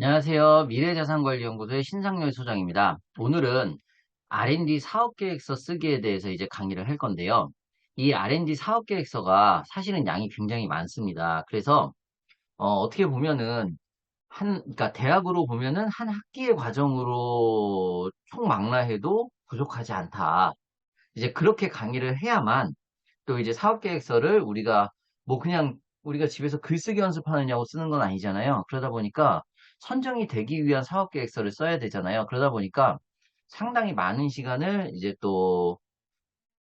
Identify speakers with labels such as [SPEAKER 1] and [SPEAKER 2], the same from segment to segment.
[SPEAKER 1] 안녕하세요. 미래자산관리연구소의 신상열 소장입니다. 오늘은 R&D 사업계획서 쓰기에 대해서 이제 강의를 할 건데요. 이 R&D 사업계획서가 사실은 양이 굉장히 많습니다. 그래서 떻게 보면은 그러니까 대학으로 보면은 한 학기의 과정으로 총망라해도 부족하지 않다. 이제 그렇게 강의를 해야만 또 이제 사업계획서를 우리가 뭐 그냥 우리가 집에서 글쓰기 연습하느냐고 쓰는 건 아니잖아요. 그러다 보니까 선정이 되기 위한 사업계획서를 써야 되잖아요. 그러다 보니까 상당히 많은 시간을 이제 또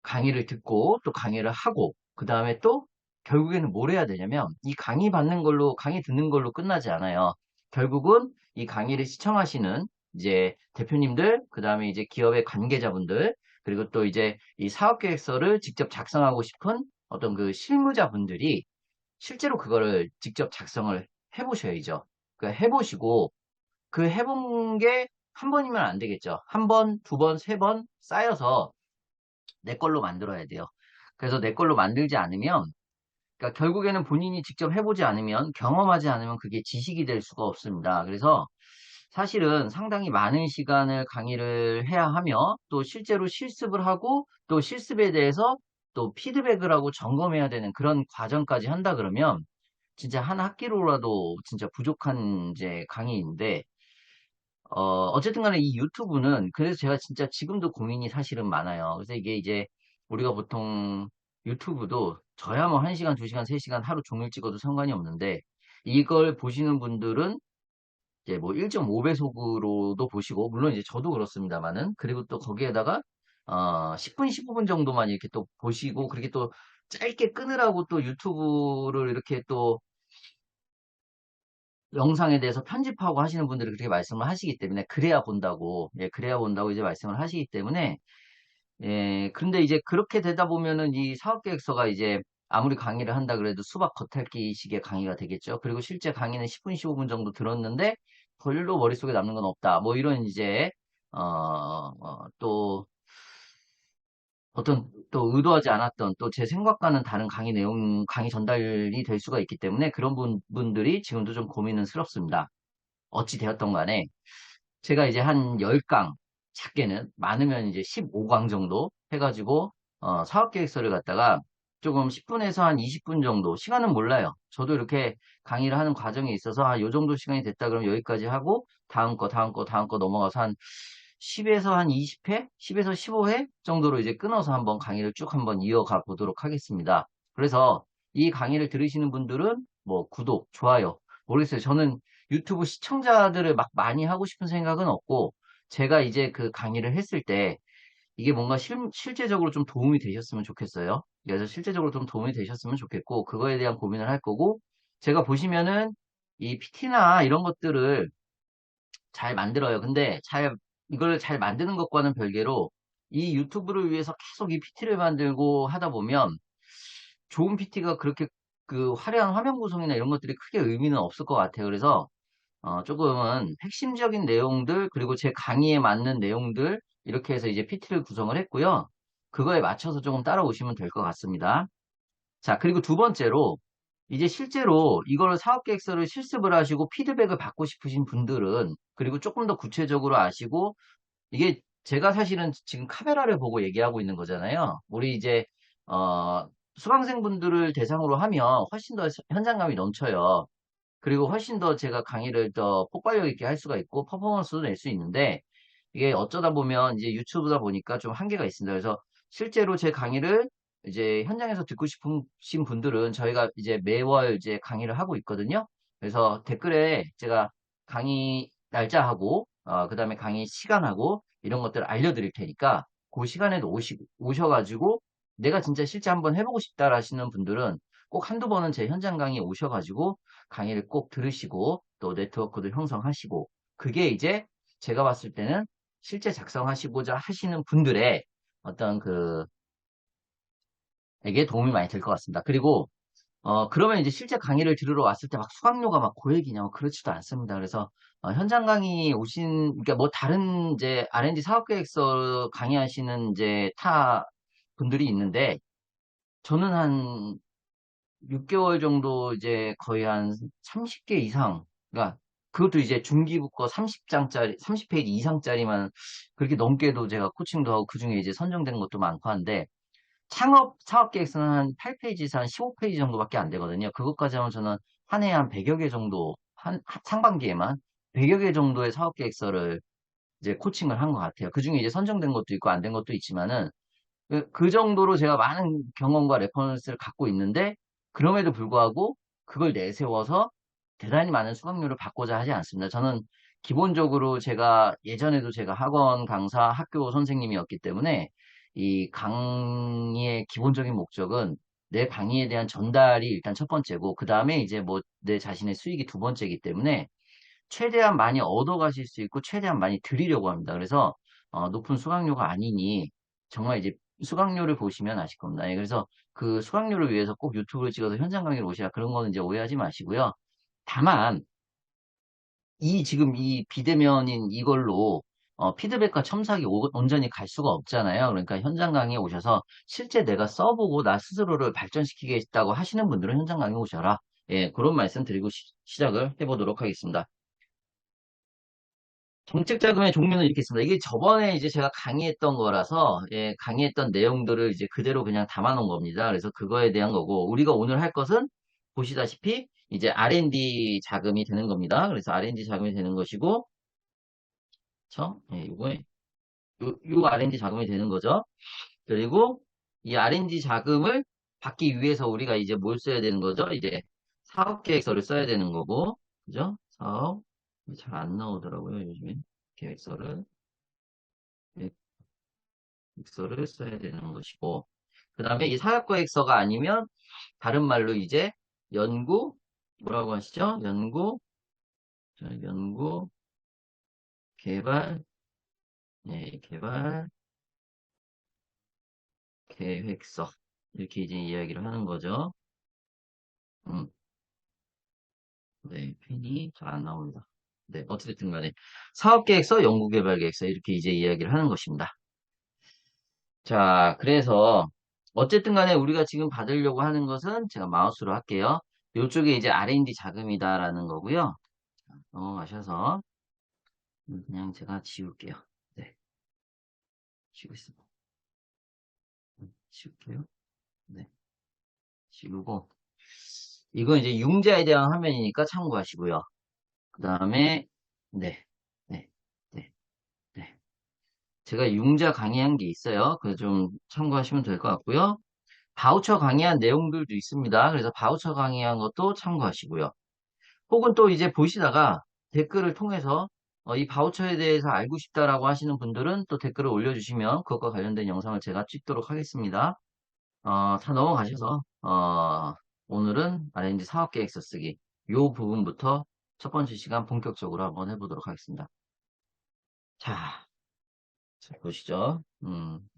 [SPEAKER 1] 강의를 듣고 또 강의를 하고 그 다음에 또 결국에는 뭘 해야 되냐면 이 강의 받는 걸로 강의 듣는 걸로 끝나지 않아요. 결국은 이 강의를 시청하시는 이제 대표님들 그 다음에 이제 기업의 관계자분들 그리고 또 이제 이 사업계획서를 직접 작성하고 싶은 어떤 그 실무자분들이 실제로 그거를 직접 작성을 해보셔야죠. 그 해보시고 그 해본 게 한 번이면 안 되겠죠. 한 번, 두 번, 세 번 쌓여서 내 걸로 만들어야 돼요. 그래서 내 걸로 만들지 않으면, 그러니까 결국에는 본인이 직접 해보지 않으면, 경험하지 않으면 그게 지식이 될 수가 없습니다. 그래서 사실은 상당히 많은 시간을 강의를 해야 하며, 또 실제로 실습을 하고, 또 실습에 대해서 또 피드백을 하고 점검해야 되는 그런 과정까지 한다 그러면, 진짜 한 학기로라도 진짜 부족한 이제 강의인데, 어쨌든 간에 이 유튜브는 그래서 제가 진짜 지금도 고민이 사실은 많아요. 그래서 이게 이제 우리가 보통 유튜브도 저야 뭐 1시간, 2시간, 3시간 하루 종일 찍어도 상관이 없는데 이걸 보시는 분들은 이제 뭐 1.5배속으로도 보시고 물론 이제 저도 그렇습니다만은 그리고 또 거기에다가 10분, 15분 정도만 이렇게 또 보시고 그렇게 또 짧게 끊으라고 또 유튜브를 이렇게 또 영상에 대해서 편집하고 하시는 분들이 그렇게 말씀을 하시기 때문에 그래야 본다고 예 그래야 본다고 이제 말씀을 하시기 때문에 예 근데 이제 그렇게 되다 보면은 이 사업계획서가 이제 아무리 강의를 한다 그래도 수박 겉핥기식의 강의가 되겠죠. 그리고 실제 강의는 10분 15분 정도 들었는데 별로 머릿속에 남는 건 없다. 뭐 이런 이제 또 어떤 또 의도하지 않았던 또 제 생각과는 다른 강의 내용, 강의 전달이 될 수가 있기 때문에 그런 분들이 지금도 좀 고민은 스럽습니다. 어찌 되었던 간에 제가 이제 한 10강, 작게는 많으면 이제 15강 정도 해가지고 사업계획서를 갖다가 조금 10분에서 한 20분 정도 시간은 몰라요. 저도 이렇게 강의를 하는 과정에 있어서 요 정도 시간이 됐다 그러면 여기까지 하고 다음 거, 다음 거, 다음 거 넘어가서 한 10에서 한 20회, 10에서 15회 정도로 이제 끊어서 한번 강의를 쭉 한번 이어가 보도록 하겠습니다. 그래서 이 강의를 들으시는 분들은 뭐 구독, 좋아요, 모르겠어요. 저는 유튜브 시청자들을 막 많이 하고 싶은 생각은 없고, 제가 이제 그 강의를 했을 때, 이게 뭔가 실제적으로 좀 도움이 되셨으면 좋겠어요. 그래서 실제적으로 좀 도움이 되셨으면 좋겠고, 그거에 대한 고민을 할 거고, 제가 보시면은 이 PT나 이런 것들을 잘 만들어요. 근데 이걸 잘 만드는 것과는 별개로, 이 유튜브를 위해서 계속 이 PT를 만들고 하다 보면, 좋은 PT가 그렇게 그 화려한 화면 구성이나 이런 것들이 크게 의미는 없을 것 같아요. 그래서 조금은 핵심적인 내용들, 그리고 제 강의에 맞는 내용들, 이렇게 해서 이제 PT를 구성을 했고요. 그거에 맞춰서 조금 따라오시면 될 것 같습니다. 자, 그리고 두 번째로, 이제 실제로 이걸 사업계획서를 실습을 하시고 피드백을 받고 싶으신 분들은, 그리고 조금 더 구체적으로 아시고, 이게 제가 사실은 지금 카메라를 보고 얘기하고 있는 거잖아요. 우리 이제, 수강생분들을 대상으로 하면 훨씬 더 현장감이 넘쳐요. 그리고 훨씬 더 제가 강의를 더 폭발력 있게 할 수가 있고 퍼포먼스도 낼 수 있는데 이게 어쩌다 보면 이제 유튜브다 보니까 좀 한계가 있습니다. 그래서 실제로 제 강의를 이제 현장에서 듣고 싶으신 분들은 저희가 이제 매월 이제 강의를 하고 있거든요. 그래서 댓글에 제가 강의 날짜하고 그다음에 강의 시간하고 이런 것들을 알려드릴 테니까 그 시간에도 오셔가지고 내가 진짜 실제 한번 해보고 싶다 하시는 분들은 꼭 한두 번은 제 현장 강의 오셔가지고 강의를 꼭 들으시고 또 네트워크도 형성하시고 그게 이제 제가 봤을 때는 실제 작성하시고자 하시는 분들의 어떤 에게 도움이 많이 될 것 같습니다. 그리고 그러면 이제 실제 강의를 들으러 왔을 때 막 수강료가 막 고액이냐 그렇지도 않습니다. 그래서 현장 강의 그러니까 뭐 다른 이제 R&D 사업계획서 강의하시는 이제 타 분들이 있는데 저는 한 6개월 정도 이제 거의 한 30개 이상, 그러니까 그것도 이제 중기부 거 30장짜리, 30페이지 이상짜리만 그렇게 넘게도 제가 코칭도 하고 그중에 이제 선정된 것도 많고 한데 창업 사업계획서는 한 8페이지에서 한 15페이지 정도밖에 안 되거든요. 그것까지 하면 저는 한 해에 한 100여 개 정도, 상반기에만 100여 개 정도의 사업계획서를 이제 코칭을 한 것 같아요. 그중에 이제 선정된 것도 있고 안 된 것도 있지만은 그 정도로 제가 많은 경험과 레퍼런스를 갖고 있는데 그럼에도 불구하고 그걸 내세워서 대단히 많은 수강료를 받고자 하지 않습니다. 저는 기본적으로 제가 예전에도 제가 학원 강사 학교 선생님이었기 때문에 이 강의의 기본적인 목적은 내 강의에 대한 전달이 일단 첫 번째고 그 다음에 이제 뭐 내 자신의 수익이 두 번째이기 때문에 최대한 많이 얻어가실 수 있고 최대한 많이 드리려고 합니다. 그래서 높은 수강료가 아니니 정말 이제 수강료를 보시면 아실 겁니다. 예, 그래서 그 수강료를 위해서 꼭 유튜브를 찍어서 현장 강의를 오시라 그런 거는 이제 오해하지 마시고요. 다만 이 지금 이 비대면인 이걸로 피드백과 첨삭이 온전히 갈 수가 없잖아요. 그러니까 현장 강의에 오셔서 실제 내가 써보고 나 스스로를 발전시키겠다고 하시는 분들은 현장 강의에 오셔라. 예, 그런 말씀 드리고 시작을 해보도록 하겠습니다. 정책 자금의 종류는 이렇게 있습니다. 이게 저번에 이제 제가 강의했던 거라서, 예, 강의했던 내용들을 이제 그대로 그냥 담아 놓은 겁니다. 그래서 그거에 대한 거고, 우리가 오늘 할 것은 보시다시피 이제 R&D 자금이 되는 겁니다. 그래서 R&D 자금이 되는 것이고, 그쵸? 예, 요 R&D 자금이 되는 거죠. 그리고 이 R&D 자금을 받기 위해서 우리가 이제 뭘 써야 되는 거죠? 이제 사업 계획서를 써야 되는 거고, 그죠? 잘 안 나오더라고요, 요즘에. 계획서를. 계획서를 써야 되는 것이고, 그 다음에 이 사업계획서가 아니면 다른 말로 이제 연구, 뭐라고 하시죠? 연구, 개발, 네, 개발, 계획서. 이렇게 이제 이야기를 하는 거죠. 음, 네, 펜이 잘 안 나옵니다. 네, 어찌됐든 간에 사업계획서, 연구개발계획서 이렇게 이제 이야기를 하는 것입니다. 자, 그래서 어쨌든 간에 우리가 지금 받으려고 하는 것은 제가 마우스로 할게요. 이쪽에 이제 R&D 자금이다라는 거고요. 넘어가셔서 그냥 제가 지울게요. 네, 지우겠습니다. 지울게요. 네, 지우고 이건 이제 융자에 대한 화면이니까 참고하시고요. 그 다음에 네, 네, 네, 네. 제가 융자 강의한 게 있어요. 그거 좀 참고하시면 될 것 같고요. 바우처 강의한 내용들도 있습니다. 그래서 바우처 강의한 것도 참고하시고요. 혹은 또 이제 보시다가 댓글을 통해서 이 바우처에 대해서 알고 싶다라고 하시는 분들은 또 댓글을 올려주시면 그것과 관련된 영상을 제가 찍도록 하겠습니다. 다 넘어가셔서 오늘은 R&D 사업계획서 쓰기 요 부분부터 첫 번째 시간 본격적으로 한번 해보도록 하겠습니다. 자, 보시죠.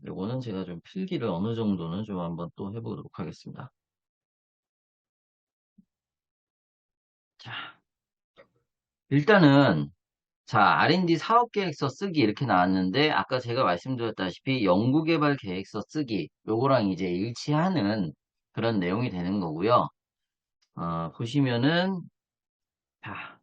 [SPEAKER 1] 요거는 제가 좀 필기를 어느 정도는 좀 한번 또 해보도록 하겠습니다. 자, 일단은 자, R&D 사업계획서 쓰기 이렇게 나왔는데 아까 제가 말씀드렸다시피 연구개발 계획서 쓰기 요거랑 이제 일치하는 그런 내용이 되는 거고요. 보시면은 자,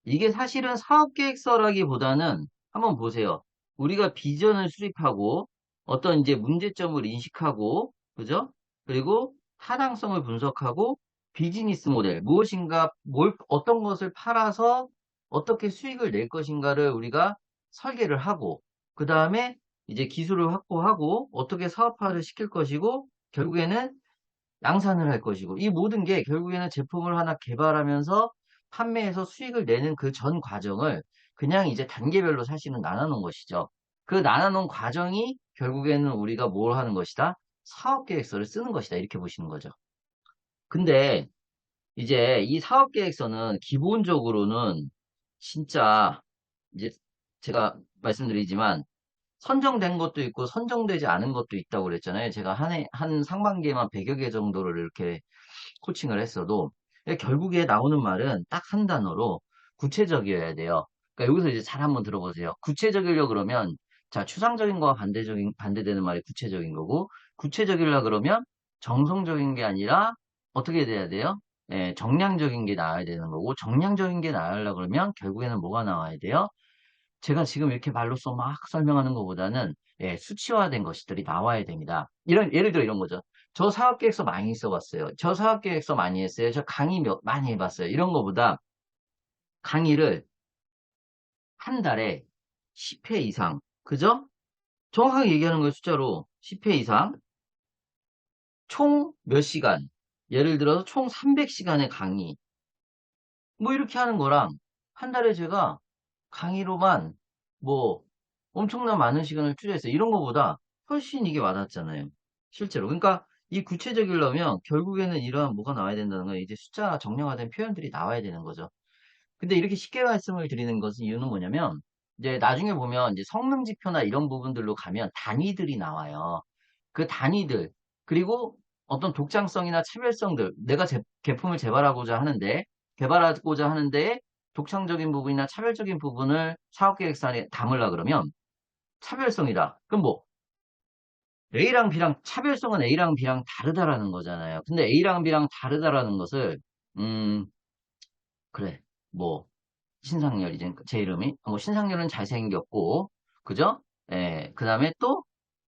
[SPEAKER 1] 이게 사실은 사업계획서라기보다는 한번 보세요. 우리가 비전을 수립하고 어떤 이제 문제점을 인식하고 그죠? 그리고 타당성을 분석하고 비즈니스 모델 무엇인가 어떤 것을 팔아서 어떻게 수익을 낼 것인가를 우리가 설계를 하고 그 다음에 이제 기술을 확보하고 어떻게 사업화를 시킬 것이고 결국에는 양산을 할 것이고 이 모든 게 결국에는 제품을 하나 개발하면서 판매해서 수익을 내는 그 전 과정을 그냥 이제 단계별로 사실은 나눠놓은 것이죠. 그 나눠놓은 과정이 결국에는 우리가 뭘 하는 것이다? 사업계획서를 쓰는 것이다. 이렇게 보시는 거죠. 근데 이제 이 사업계획서는 기본적으로는 진짜 이제 제가 말씀드리지만 선정된 것도 있고 선정되지 않은 것도 있다고 그랬잖아요. 제가 한 상반기에만 100여 개 정도를 이렇게 코칭을 했어도 결국에 나오는 말은 딱 한 단어로 구체적이어야 돼요. 그러니까 여기서 이제 잘 한번 들어보세요. 구체적이려 그러면 자 추상적인 거와 반대되는 말이 구체적인 거고 구체적이려 그러면 정성적인 게 아니라 어떻게 돼야 돼요? 정량적인 게 나와야 되는 거고, 정량적인 게 나오려고 그러면 결국에는 뭐가 나와야 돼요? 제가 지금 이렇게 말로써 막 설명하는 것보다는 수치화된 것들이 나와야 됩니다. 예를 들어 이런 거죠. 저 사업계획서 많이 써봤어요. 저 사업계획서 많이 했어요. 저 강의 많이 해봤어요. 이런 거보다 강의를 한 달에 10회 이상, 그죠? 정확하게 얘기하는 거예요, 숫자로. 10회 이상, 총 몇 시간? 예를 들어서 총 300시간의 강의. 뭐 이렇게 하는 거랑 한 달에 제가 강의로만 뭐 엄청난 많은 시간을 투자했어요. 이런 거보다 훨씬 이게 와닿잖아요. 실제로. 그러니까 이 구체적이려면 결국에는 이러한 뭐가 나와야 된다는 거예요. 이제 숫자 정량화된 표현들이 나와야 되는 거죠. 근데 이렇게 쉽게 말씀을 드리는 것은 이유는 뭐냐면 이제 나중에 보면 이제 성능 지표나 이런 부분들로 가면 단위들이 나와요. 그 단위들 그리고 어떤 독창성이나 차별성들 내가 제품을 개발하고자 하는데 독창적인 부분이나 차별적인 부분을 사업계획서에 담으려 그러면 차별성이다. 그럼 뭐 A랑 B랑 차별성은 A랑 B랑 다르다라는 거잖아요. 근데 A랑 B랑 다르다라는 것을 음 그래 뭐 신상열이지 제 이름이 뭐 신상열은 잘생겼고 그죠? 그 다음에 또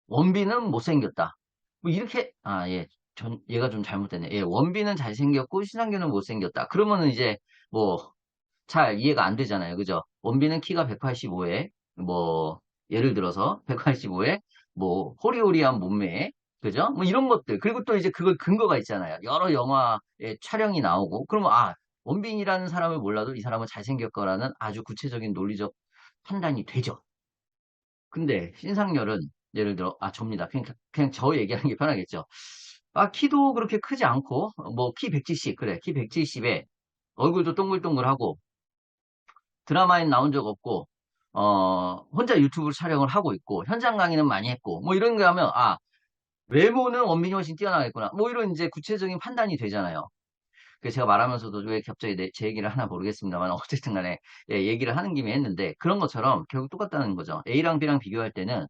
[SPEAKER 1] 원빈은 못생겼다. 뭐 이렇게 얘가 좀 잘못됐네. 원빈은 잘생겼고 신상규는 못생겼다. 그러면은 이제 뭐 잘 이해가 안 되잖아요. 그죠? 원빈은 키가 185에 뭐 예를 들어서 185에 뭐 호리호리한 몸매에 그죠? 뭐 이런 것들. 그리고 또 이제 그걸 근거가 있잖아요. 여러 영화의 촬영이 나오고 그러면 원빈이라는 사람을 몰라도 이 사람은 잘생길 거라는 아주 구체적인 논리적 판단이 되죠. 근데 신상열은 예를 들어 접니다. 그냥 저 얘기하는 게 편하겠죠. 키도 그렇게 크지 않고 뭐 키 170 그래 키 170에 얼굴도 동글동글하고 드라마에 나온 적 없고 혼자 유튜브 촬영을 하고 있고 현장 강의는 많이 했고 뭐 이런 거 하면 외모는 원빈이 훨씬 뛰어나겠구나 뭐 이런 이제 구체적인 판단이 되잖아요. 그래서 제가 말하면서도 왜 갑자기 제 얘기를 하나 모르겠습니다만 어쨌든 간에 얘기를 하는 김에 했는데 그런 것처럼 결국 똑같다는 거죠. A랑 B랑 비교할 때는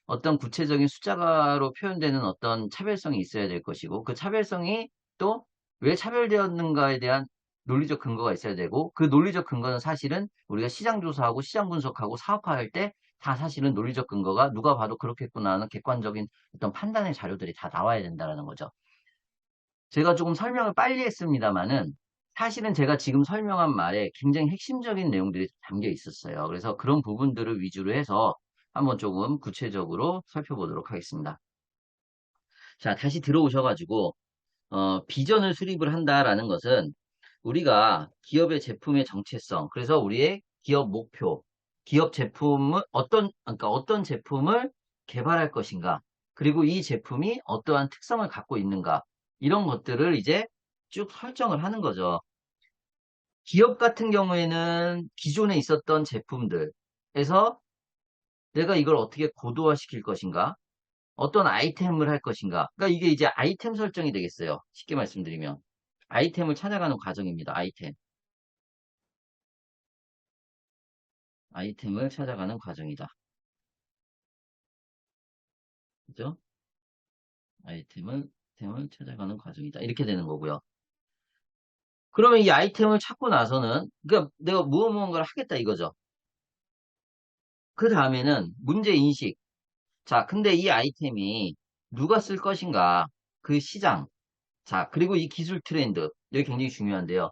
[SPEAKER 1] 어떤 구체적인 숫자로 표현되는 어떤 차별성이 있어야 될 것이고 그 차별성이 또 왜 차별되었는가에 대한 논리적 근거가 있어야 되고 그 논리적 근거는 사실은 우리가 시장 조사하고 시장 분석하고 사업화할 때 다 사실은 논리적 근거가 누가 봐도 그렇겠구나 하는 객관적인 어떤 판단의 자료들이 다 나와야 된다는 거죠. 제가 조금 설명을 빨리 했습니다만은 사실은 제가 지금 설명한 말에 굉장히 핵심적인 내용들이 담겨 있었어요. 그래서 그런 부분들을 위주로 해서 한번 조금 구체적으로 살펴보도록 하겠습니다. 자, 다시 들어오셔가지고 비전을 수립을 한다라는 것은 우리가 기업의 제품의 정체성, 그래서 우리의 기업 목표, 기업 제품을 그러니까 어떤 제품을 개발할 것인가, 그리고 이 제품이 어떠한 특성을 갖고 있는가, 이런 것들을 이제 쭉 설정을 하는 거죠. 기업 같은 경우에는 기존에 있었던 제품들에서 내가 이걸 어떻게 고도화시킬 것인가, 어떤 아이템을 할 것인가. 그러니까 이게 이제 아이템 설정이 되겠어요. 쉽게 말씀드리면. 아이템을 찾아가는 과정입니다. 아이템을 찾아가는 과정이다. 그죠? 아이템을 찾아가는 과정이다. 이렇게 되는 거고요. 그러면 이 아이템을 찾고 나서는, 그러니까 내가 무언가를 하겠다 이거죠. 그 다음에는 문제 인식. 자, 근데 이 아이템이 누가 쓸 것인가? 그 시장. 자, 그리고 이 기술 트렌드. 여기 굉장히 중요한데요.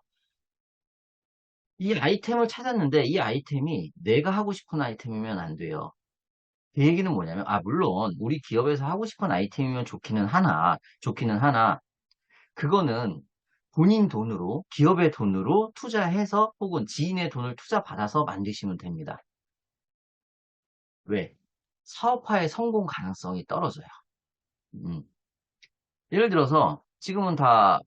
[SPEAKER 1] 이 아이템을 찾았는데 이 아이템이 내가 하고 싶은 아이템이면 안 돼요. 그 얘기는 뭐냐면, 물론 우리 기업에서 하고 싶은 아이템이면 좋기는 하나, 그거는 본인 돈으로, 기업의 돈으로 투자해서 혹은 지인의 돈을 투자받아서 만드시면 됩니다. 왜? 사업화의 성공 가능성이 떨어져요. 음. 예를 들어서 지금은 다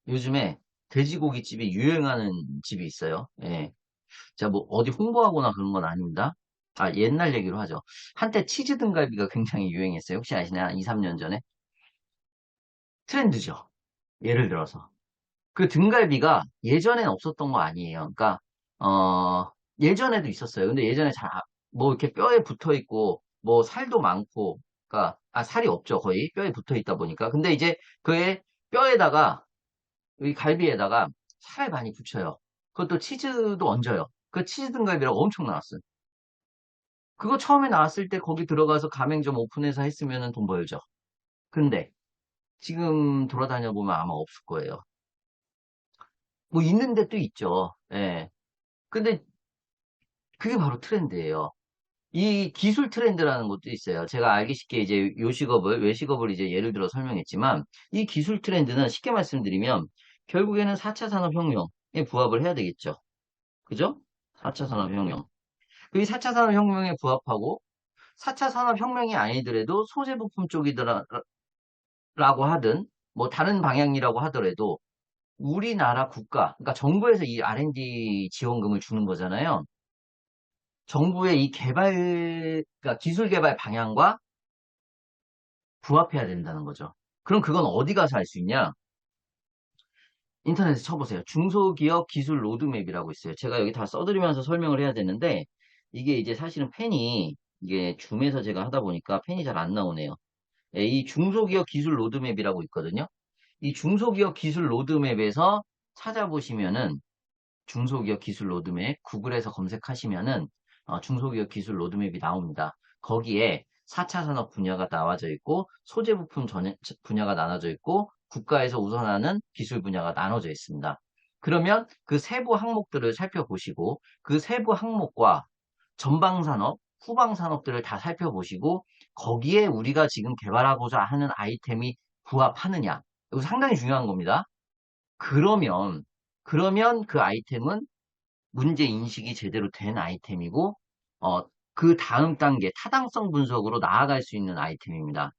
[SPEAKER 1] 요즘에 돼지고기집이 유행하는 집이 있어요. 예. 제가 뭐 어디 홍보하거나 그런 건 아닙니다. 옛날 얘기로 하죠. 한때 치즈 등갈비가 굉장히 유행했어요. 혹시 아시나요? 한 2, 3년 전에? 트렌드죠. 예를 들어서. 그 등갈비가 예전엔 없었던 거 아니에요. 그러니까, 예전에도 있었어요. 근데 예전에 뭐 이렇게 뼈에 붙어 있고, 뭐 살도 많고, 그러니까, 살이 없죠. 거의 뼈에 붙어 있다 보니까. 근데 이제 그의 뼈에다가, 이 갈비에다가 살 많이 붙여요. 그것도 치즈도 얹어요. 그 치즈 등갈비라고 엄청 나왔어요. 그거 처음에 나왔을 때 거기 들어가서 가맹점 오픈해서 했으면 돈 벌죠. 근데 지금 돌아다녀 보면 아마 없을 거예요. 뭐 있는 데도 있죠. 예. 근데 그게 바로 트렌드예요. 이 기술 트렌드라는 것도 있어요. 제가 알기 쉽게 이제 요식업을, 외식업을 이제 예를 들어 설명했지만, 이 기술 트렌드는 쉽게 말씀드리면, 결국에는 4차 산업혁명에 부합을 해야 되겠죠. 그죠? 4차 산업혁명. 이 4차 산업혁명에 부합하고, 4차 산업혁명이 아니더라도 소재 부품 쪽이더라라고 하든, 뭐 다른 방향이라고 하더라도, 우리나라 국가, 그러니까 정부에서 이 R&D 지원금을 주는 거잖아요. 정부의 이 그러니까 기술 개발 방향과 부합해야 된다는 거죠. 그럼 그건 어디 가서 할 수 있냐? 인터넷에 쳐보세요. 중소기업 기술 로드맵이라고 있어요. 제가 여기 다 써드리면서 설명을 해야 되는데, 이게 이제 사실은 펜이, 이게 줌에서 제가 하다 보니까 펜이 잘 안 나오네요. 예, 이 중소기업 기술 로드맵이라고 있거든요. 이 중소기업 기술 로드맵에서 찾아보시면은, 중소기업 기술 로드맵, 구글에서 검색하시면은 중소기업 기술 로드맵이 나옵니다. 거기에 4차 산업 분야가 나와져 있고 소재 부품 분야가 나눠져 있고 국가에서 우선하는 기술 분야가 나눠져 있습니다. 그러면 그 세부 항목들을 살펴보시고 그 세부 항목과 전방 산업, 후방 산업들을 다 살펴보시고 거기에 우리가 지금 개발하고자 하는 아이템이 부합하느냐. 이거 상당히 중요한 겁니다. 그러면 그 아이템은 문제 인식이 제대로 된 아이템이고, 그 다음 단계 타당성 분석으로 나아갈 수 있는 아이템입니다.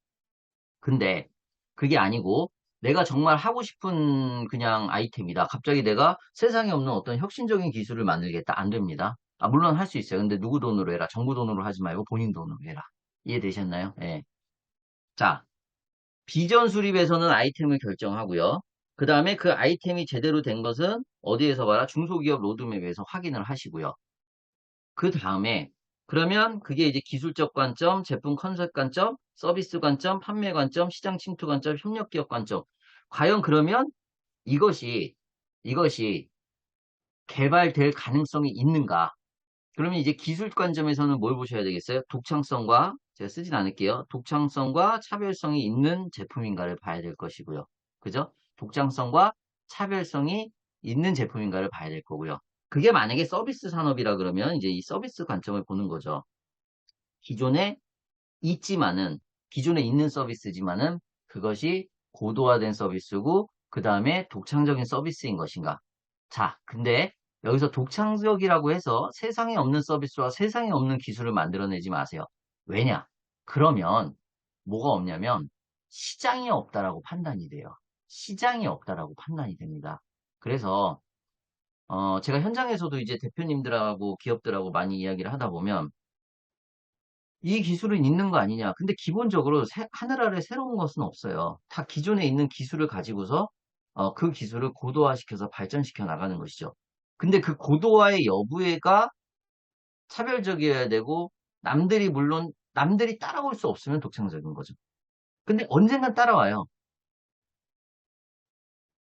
[SPEAKER 1] 근데 그게 아니고 내가 정말 하고 싶은 그냥 아이템이다. 갑자기 내가 세상에 없는 어떤 혁신적인 기술을 만들겠다. 안 됩니다. 아, 물론 할 수 있어요. 근데 누구 돈으로 해라. 정부 돈으로 하지 말고 본인 돈으로 해라. 이해되셨나요? 예. 자, 비전 수립에서는 아이템을 결정하고요. 그 다음에 그 아이템이 제대로 된 것은 어디에서 봐라? 중소기업 로드맵에서 확인을 하시고요. 그 다음에 그러면 그게 이제 기술적 관점, 제품 컨셉 관점, 서비스 관점, 판매 관점, 시장 침투 관점, 협력 기업 관점. 과연 그러면 이것이 개발될 가능성이 있는가? 그러면 이제 기술 관점에서는 뭘 보셔야 되겠어요? 독창성과 제가 쓰진 않을게요. 독창성과 차별성이 있는 제품인가를 봐야 될 것이고요. 그죠? 독창성과 차별성이 있는 제품인가를 봐야 될 거고요. 그게 만약에 서비스 산업이라 그러면 이제 이 서비스 관점을 보는 거죠. 기존에 있지만은 기존에 있는 서비스지만은 그것이 고도화된 서비스고 그 다음에 독창적인 서비스인 것인가. 자, 근데 여기서 독창적이라고 해서 세상에 없는 서비스와 세상에 없는 기술을 만들어내지 마세요. 왜냐? 그러면 뭐가 없냐면 시장이 없다라고 판단이 돼요. 시장이 없다라고 판단이 됩니다. 그래서 제가 현장에서도 이제 대표님들하고 기업들하고 많이 이야기를 하다 보면 이 기술은 있는 거 아니냐. 근데 기본적으로 하늘 아래 새로운 것은 없어요. 다 기존에 있는 기술을 가지고서 그 기술을 고도화시켜서 발전시켜 나가는 것이죠. 근데 그 고도화의 여부가 차별적이어야 되고 남들이 따라올 수 없으면 독창적인 거죠. 근데 언젠간 따라와요.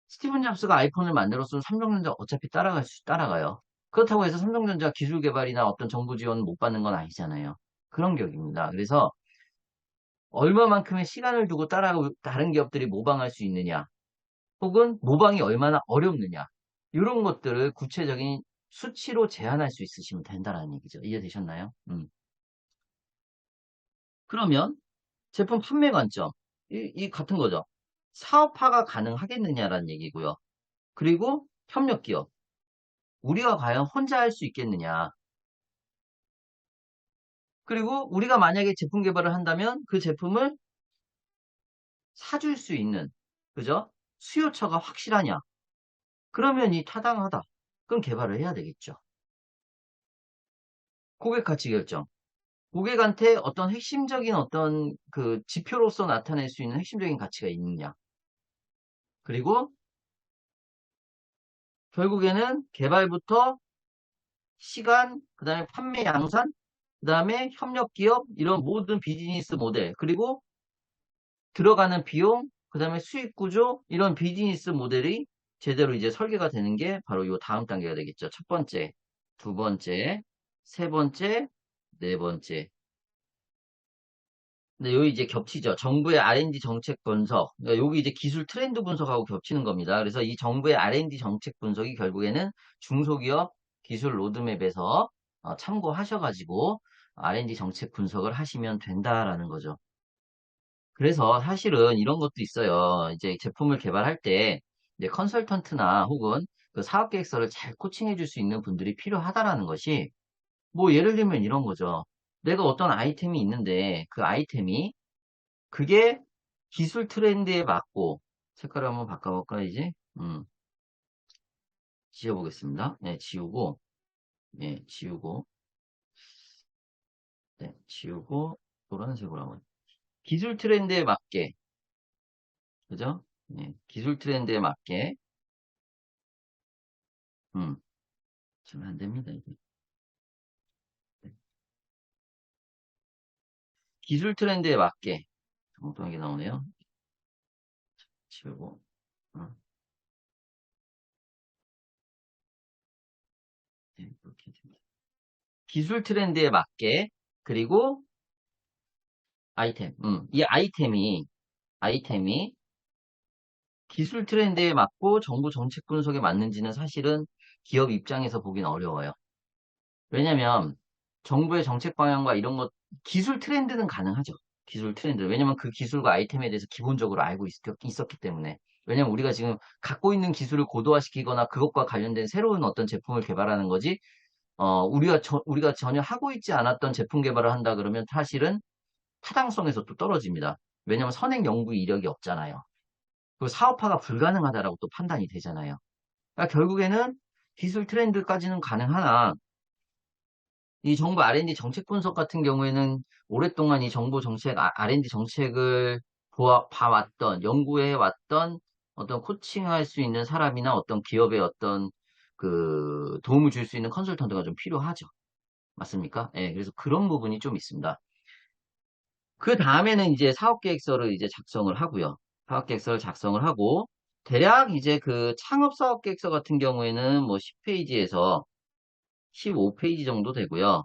[SPEAKER 1] 스티븐 잡스가 아이폰을 만들었으면 삼성전자 어차피 따라가요. 그렇다고 해서 삼성전자 기술 개발이나 어떤 정부 지원 못 받는 건 아니잖아요. 그런 격입니다. 그래서 얼마만큼의 시간을 두고 다른 기업들이 모방할 수 있느냐, 혹은 모방이 얼마나 어렵느냐, 이런 것들을 구체적인 수치로 제한할 수 있으시면 된다는 얘기죠. 이해되셨나요? 그러면 제품 판매 관점, 이 같은 거죠. 사업화가 가능하겠느냐라는 얘기고요. 그리고 협력 기업, 우리가 과연 혼자 할 수 있겠느냐. 그리고 우리가 만약에 제품 개발을 한다면 그 제품을 사줄 수 있는, 그죠? 수요처가 확실하냐. 그러면 이 타당하다. 그럼 개발을 해야 되겠죠. 고객 가치 결정. 고객한테 어떤 핵심적인 어떤 그 지표로서 나타낼 수 있는 핵심적인 가치가 있느냐. 그리고 결국에는 개발부터 시간, 그 다음에 판매 양산, 그 다음에 협력 기업, 이런 모든 비즈니스 모델, 그리고 들어가는 비용, 그 다음에 수익 구조, 이런 비즈니스 모델이 제대로 이제 설계가 되는 게 바로 요 다음 단계가 되겠죠. 첫 번째, 두 번째, 세 번째, 네 번째. 근데 여기 이제 겹치죠. 정부의 R&D 정책 분석. 그러니까 여기 이제 기술 트렌드 분석하고 겹치는 겁니다. 그래서 이 정부의 R&D 정책 분석이 결국에는 중소기업 기술 로드맵에서 참고하셔가지고 R&D 정책 분석을 하시면 된다라는 거죠. 그래서 사실은 이런 것도 있어요. 이제 제품을 개발할 때 이제 컨설턴트나 혹은 그 사업 계획서를 잘 코칭해 줄 수 있는 분들이 필요하다라는 것이 뭐 예를 들면 이런 거죠. 내가 어떤 아이템이 있는데 그 아이템이 그게 기술 트렌드에 맞고 색깔을 한번 바꿔볼까 이제 지워보겠습니다. 네, 지우고 네, 지우고 네, 지우고 노란색으로 한번 기술 트렌드에 맞게 그죠? 네, 기술 트렌드에 맞게 음, 지금 안 됩니다 이게. 네. 기술 트렌드에 맞게 엉뚱하게 나오네요. 지우고 어, 네, 이렇게 됩니다. 기술 트렌드에 맞게 그리고 아이템 이 아이템이 기술 트렌드에 맞고 정부 정책 분석에 맞는지는 사실은 기업 입장에서 보기는 어려워요. 왜냐면 정부의 정책 방향과 이런 것, 기술 트렌드는 가능하죠. 기술 트렌드. 왜냐면 그 기술과 아이템에 대해서 기본적으로 알고 있었기 때문에. 왜냐면 우리가 지금 갖고 있는 기술을 고도화시키거나 그것과 관련된 새로운 어떤 제품을 개발하는 거지, 우리가 전혀 하고 있지 않았던 제품 개발을 한다 그러면 사실은 타당성에서 또 떨어집니다. 왜냐면 선행 연구 이력이 없잖아요. 그 사업화가 불가능하다라고 또 판단이 되잖아요. 그러니까 결국에는 기술 트렌드까지는 가능하나 이 정부 R&D 정책 분석 같은 경우에는 오랫동안 이 정부 정책, R&D 정책을 봐왔던, 연구해왔던 어떤 코칭할 수 있는 사람이나 어떤 기업의 어떤 그 도움을 줄 수 있는 컨설턴트가 좀 필요하죠. 맞습니까? 예, 그래서 그런 부분이 좀 있습니다. 그 다음에는 이제 사업계획서를 이제 작성을 하고요. 사업계획서를 작성을 하고, 대략 이제 그 창업사업계획서 같은 경우에는 뭐 10페이지에서 15페이지 정도 되고요.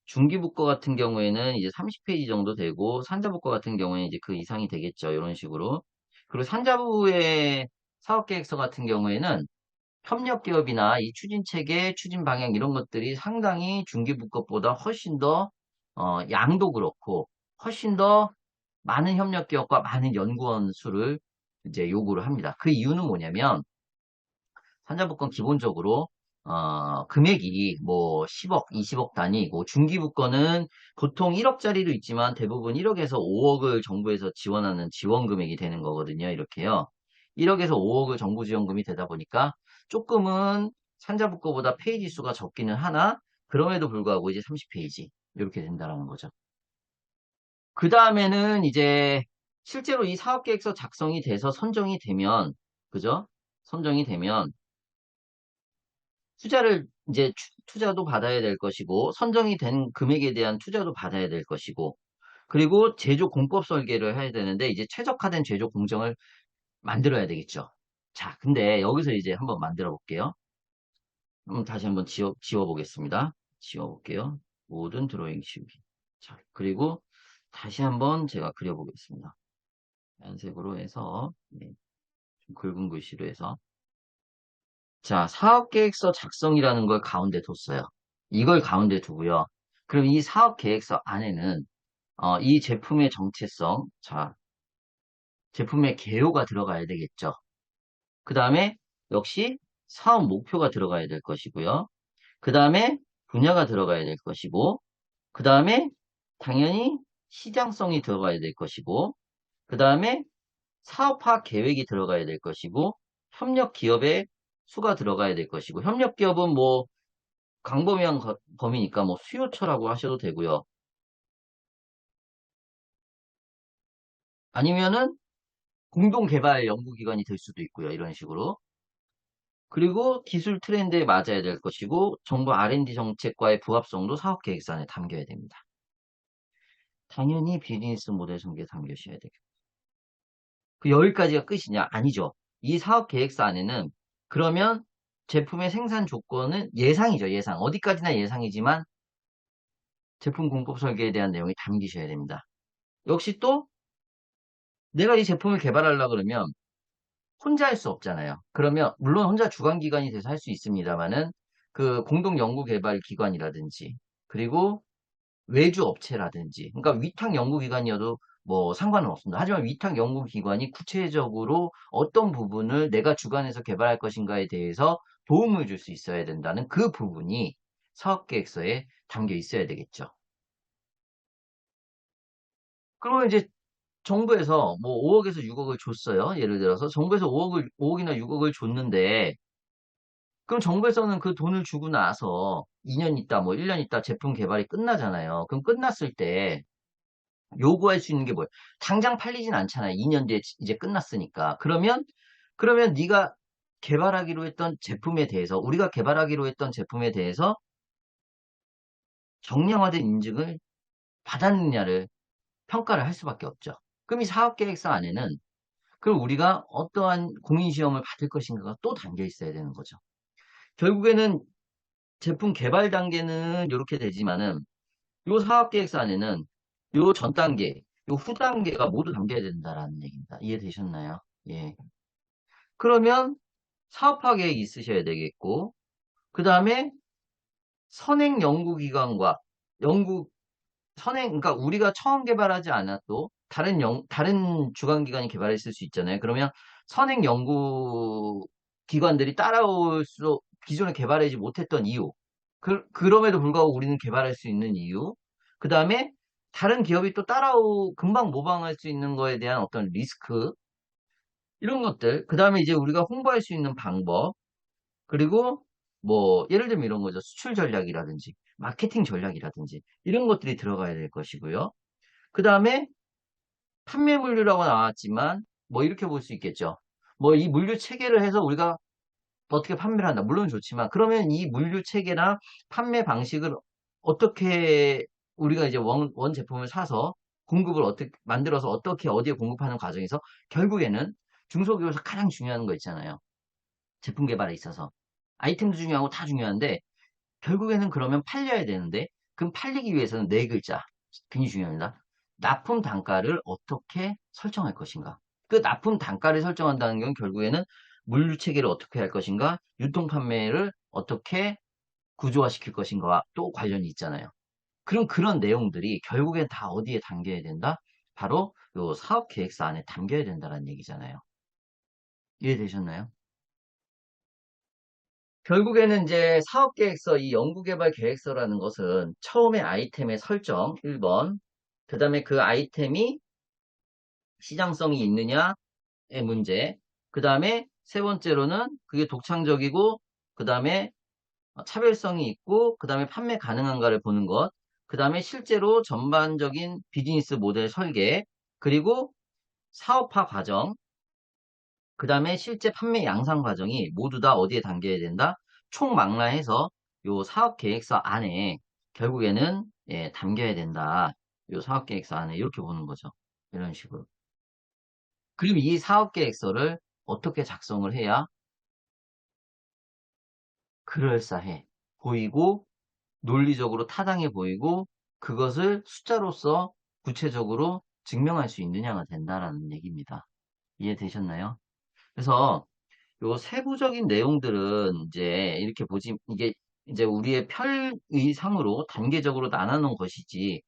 [SPEAKER 1] 중기부과 같은 경우에는 이제 30페이지 정도 되고, 산자부과 같은 경우에는 이제 그 이상이 되겠죠. 이런 식으로. 그리고 산자부의 사업계획서 같은 경우에는 협력기업이나 이 추진체계, 추진 방향 이런 것들이 상당히 중기부 것보다 훨씬 더, 양도 그렇고, 훨씬 더 많은 협력기업과 많은 연구원 수를 이제 요구를 합니다. 그 이유는 뭐냐면, 산자부권 기본적으로 금액이 뭐 10억, 20억 단위이고 중기부권은 보통 1억짜리도 있지만 대부분 1억에서 5억을 정부에서 지원하는 지원 금액이 되는 거거든요. 이렇게요. 1억에서 5억을 정부 지원금이 되다 보니까 조금은 산자부권보다 페이지 수가 적기는 하나 그럼에도 불구하고 이제 30페이지 이렇게 된다는 거죠. 그 다음에는 이제 실제로 이 사업계획서 작성이 돼서 선정이 되면 그죠? 선정이 되면 투자를 이제 투자도 받아야 될 것이고 선정이 된 금액에 대한 투자도 받아야 될 것이고 그리고 제조 공법 설계를 해야 되는데 이제 최적화된 제조 공정을 만들어야 되겠죠. 자, 근데 여기서 이제 한번 만들어 볼게요. 다시 한번 지워 보겠습니다. 지워 볼게요. 모든 드로잉 지우기. 자, 그리고 다시 한번 제가 그려 보겠습니다. 연색으로 해서 네, 좀 굵은 글씨로 해서 자, 사업계획서 작성이라는 걸 가운데 뒀어요. 이걸 가운데 두고요. 그럼 이 사업계획서 안에는 이 제품의 정체성, 자, 제품의 개요가 들어가야 되겠죠. 그 다음에 역시 사업 목표가 들어가야 될 것이고요. 그 다음에 분야가 들어가야 될 것이고, 그 다음에 당연히 시장성이 들어가야 될 것이고, 그 다음에 사업화 계획이 들어가야 될 것이고, 협력 기업의 수가 들어가야 될 것이고, 협력 기업은 뭐 광범위한 범위니까 뭐 수요처라고 하셔도 되고요. 아니면은 공동개발 연구기관이 될 수도 있고요. 이런 식으로. 그리고 기술 트렌드에 맞아야 될 것이고 정부 R&D 정책과의 부합성도 사업 계획서 안에 담겨야 됩니다. 당연히 비즈니스 모델 전개에 담겨셔야 되겠고. 그 여기까지가 끝이냐? 아니죠. 이 사업 계획서 안에는 그러면 제품의 생산 조건은 예상이죠, 예상. 어디까지나 예상이지만 제품 공급 설계에 대한 내용이 담기셔야 됩니다. 역시 또 내가 이 제품을 개발하려고 그러면 혼자 할 수 없잖아요. 그러면 물론 혼자 주관 기관이 돼서 할 수 있습니다만은 그 공동 연구 개발 기관이라든지 그리고 외주 업체라든지 그러니까 위탁 연구 기관이어도 뭐 상관은 없습니다. 하지만 위탁 연구 기관이 구체적으로 어떤 부분을 내가 주관해서 개발할 것인가에 대해서 도움을 줄 수 있어야 된다는 그 부분이 사업 계획서에 담겨 있어야 되겠죠. 그러면 이제 정부에서 뭐 5억에서 6억을 줬어요. 예를 들어서 정부에서 5억이나 6억을 줬는데 그럼 정부에서는 그 돈을 주고 나서 2년 있다, 뭐 1년 있다 제품 개발이 끝나잖아요. 그럼 끝났을 때 요구할 수 있는 게 뭐예요? 당장 팔리진 않잖아요. 2년 뒤에 이제 끝났으니까. 그러면 네가 개발하기로 했던 제품에 대해서 우리가 개발하기로 했던 제품에 대해서 정량화된 인증을 받았느냐를 평가를 할 수밖에 없죠. 그럼 이 사업계획서 안에는 그럼 우리가 어떠한 공인시험을 받을 것인가가 또 담겨 있어야 되는 거죠. 결국에는 제품 개발 단계는 이렇게 되지만은 요 사업계획서 안에는 요 전 단계, 요 후 단계가 모두 담겨야 된다라는 얘기입니다. 이해되셨나요? 예. 그러면 사업화 계획이 있으셔야 되겠고, 그 다음에 선행 연구기관과 연구, 그러니까 우리가 처음 개발하지 않아도 다른 주관기관이 개발했을 수 있잖아요. 그러면 선행 연구기관들이 기존에 개발하지 못했던 이유, 그럼에도 불구하고 우리는 개발할 수 있는 이유, 그 다음에 다른 기업이 또 금방 모방할 수 있는 거에 대한 어떤 리스크, 이런 것들, 그 다음에 이제 우리가 홍보할 수 있는 방법, 그리고 뭐, 예를 들면 이런 거죠. 수출 전략이라든지, 마케팅 전략이라든지, 이런 것들이 들어가야 될 것이고요. 그 다음에 판매 물류라고 나왔지만, 뭐 이렇게 볼 수 있겠죠. 뭐 이 물류 체계를 해서 우리가 어떻게 판매를 한다. 물론 좋지만, 그러면 이 물류 체계나 판매 방식을 어떻게 우리가 이제 원 제품을 사서 공급을 어떻게 만들어서 어떻게 어디에 공급하는 과정에서 결국에는 중소기업에서 가장 중요한 거 있잖아요. 제품 개발에 있어서. 아이템도 중요하고 다 중요한데 결국에는 그러면 팔려야 되는데 그럼 팔리기 위해서는 네 글자 굉장히 중요합니다. 납품 단가를 어떻게 설정할 것인가. 그 납품 단가를 설정한다는 건 결국에는 물류 체계를 어떻게 할 것인가, 유통 판매를 어떻게 구조화시킬 것인가와 또 관련이 있잖아요. 그럼 그런 내용들이 결국엔 다 어디에 담겨야 된다? 바로 요 사업 계획서 안에 담겨야 된다는 얘기잖아요. 이해되셨나요? 결국에는 이제 사업계획서, 이 연구개발 계획서라는 것은 처음에 아이템의 설정, 1번. 그 다음에 그 아이템이 시장성이 있느냐의 문제. 그 다음에 세 번째로는 그게 독창적이고, 그 다음에 차별성이 있고, 그 다음에 판매 가능한가를 보는 것. 그 다음에 실제로 전반적인 비즈니스 모델 설계, 그리고 사업화 과정, 그 다음에 실제 판매 양상 과정이 모두 다 어디에 담겨야 된다? 총망라해서 요 사업 계획서 안에 결국에는 예, 담겨야 된다. 요 사업 계획서 안에 이렇게 보는 거죠. 이런 식으로. 그럼 이 사업 계획서를 어떻게 작성을 해야 그럴싸해 보이고 논리적으로 타당해 보이고 그것을 숫자로서 구체적으로 증명할 수 있느냐가 된다라는 얘기입니다. 이해되셨나요? 그래서 요 세부적인 내용들은 이제 이렇게 이게 이제 우리의 편의상으로 단계적으로 나눠놓은 것이지만은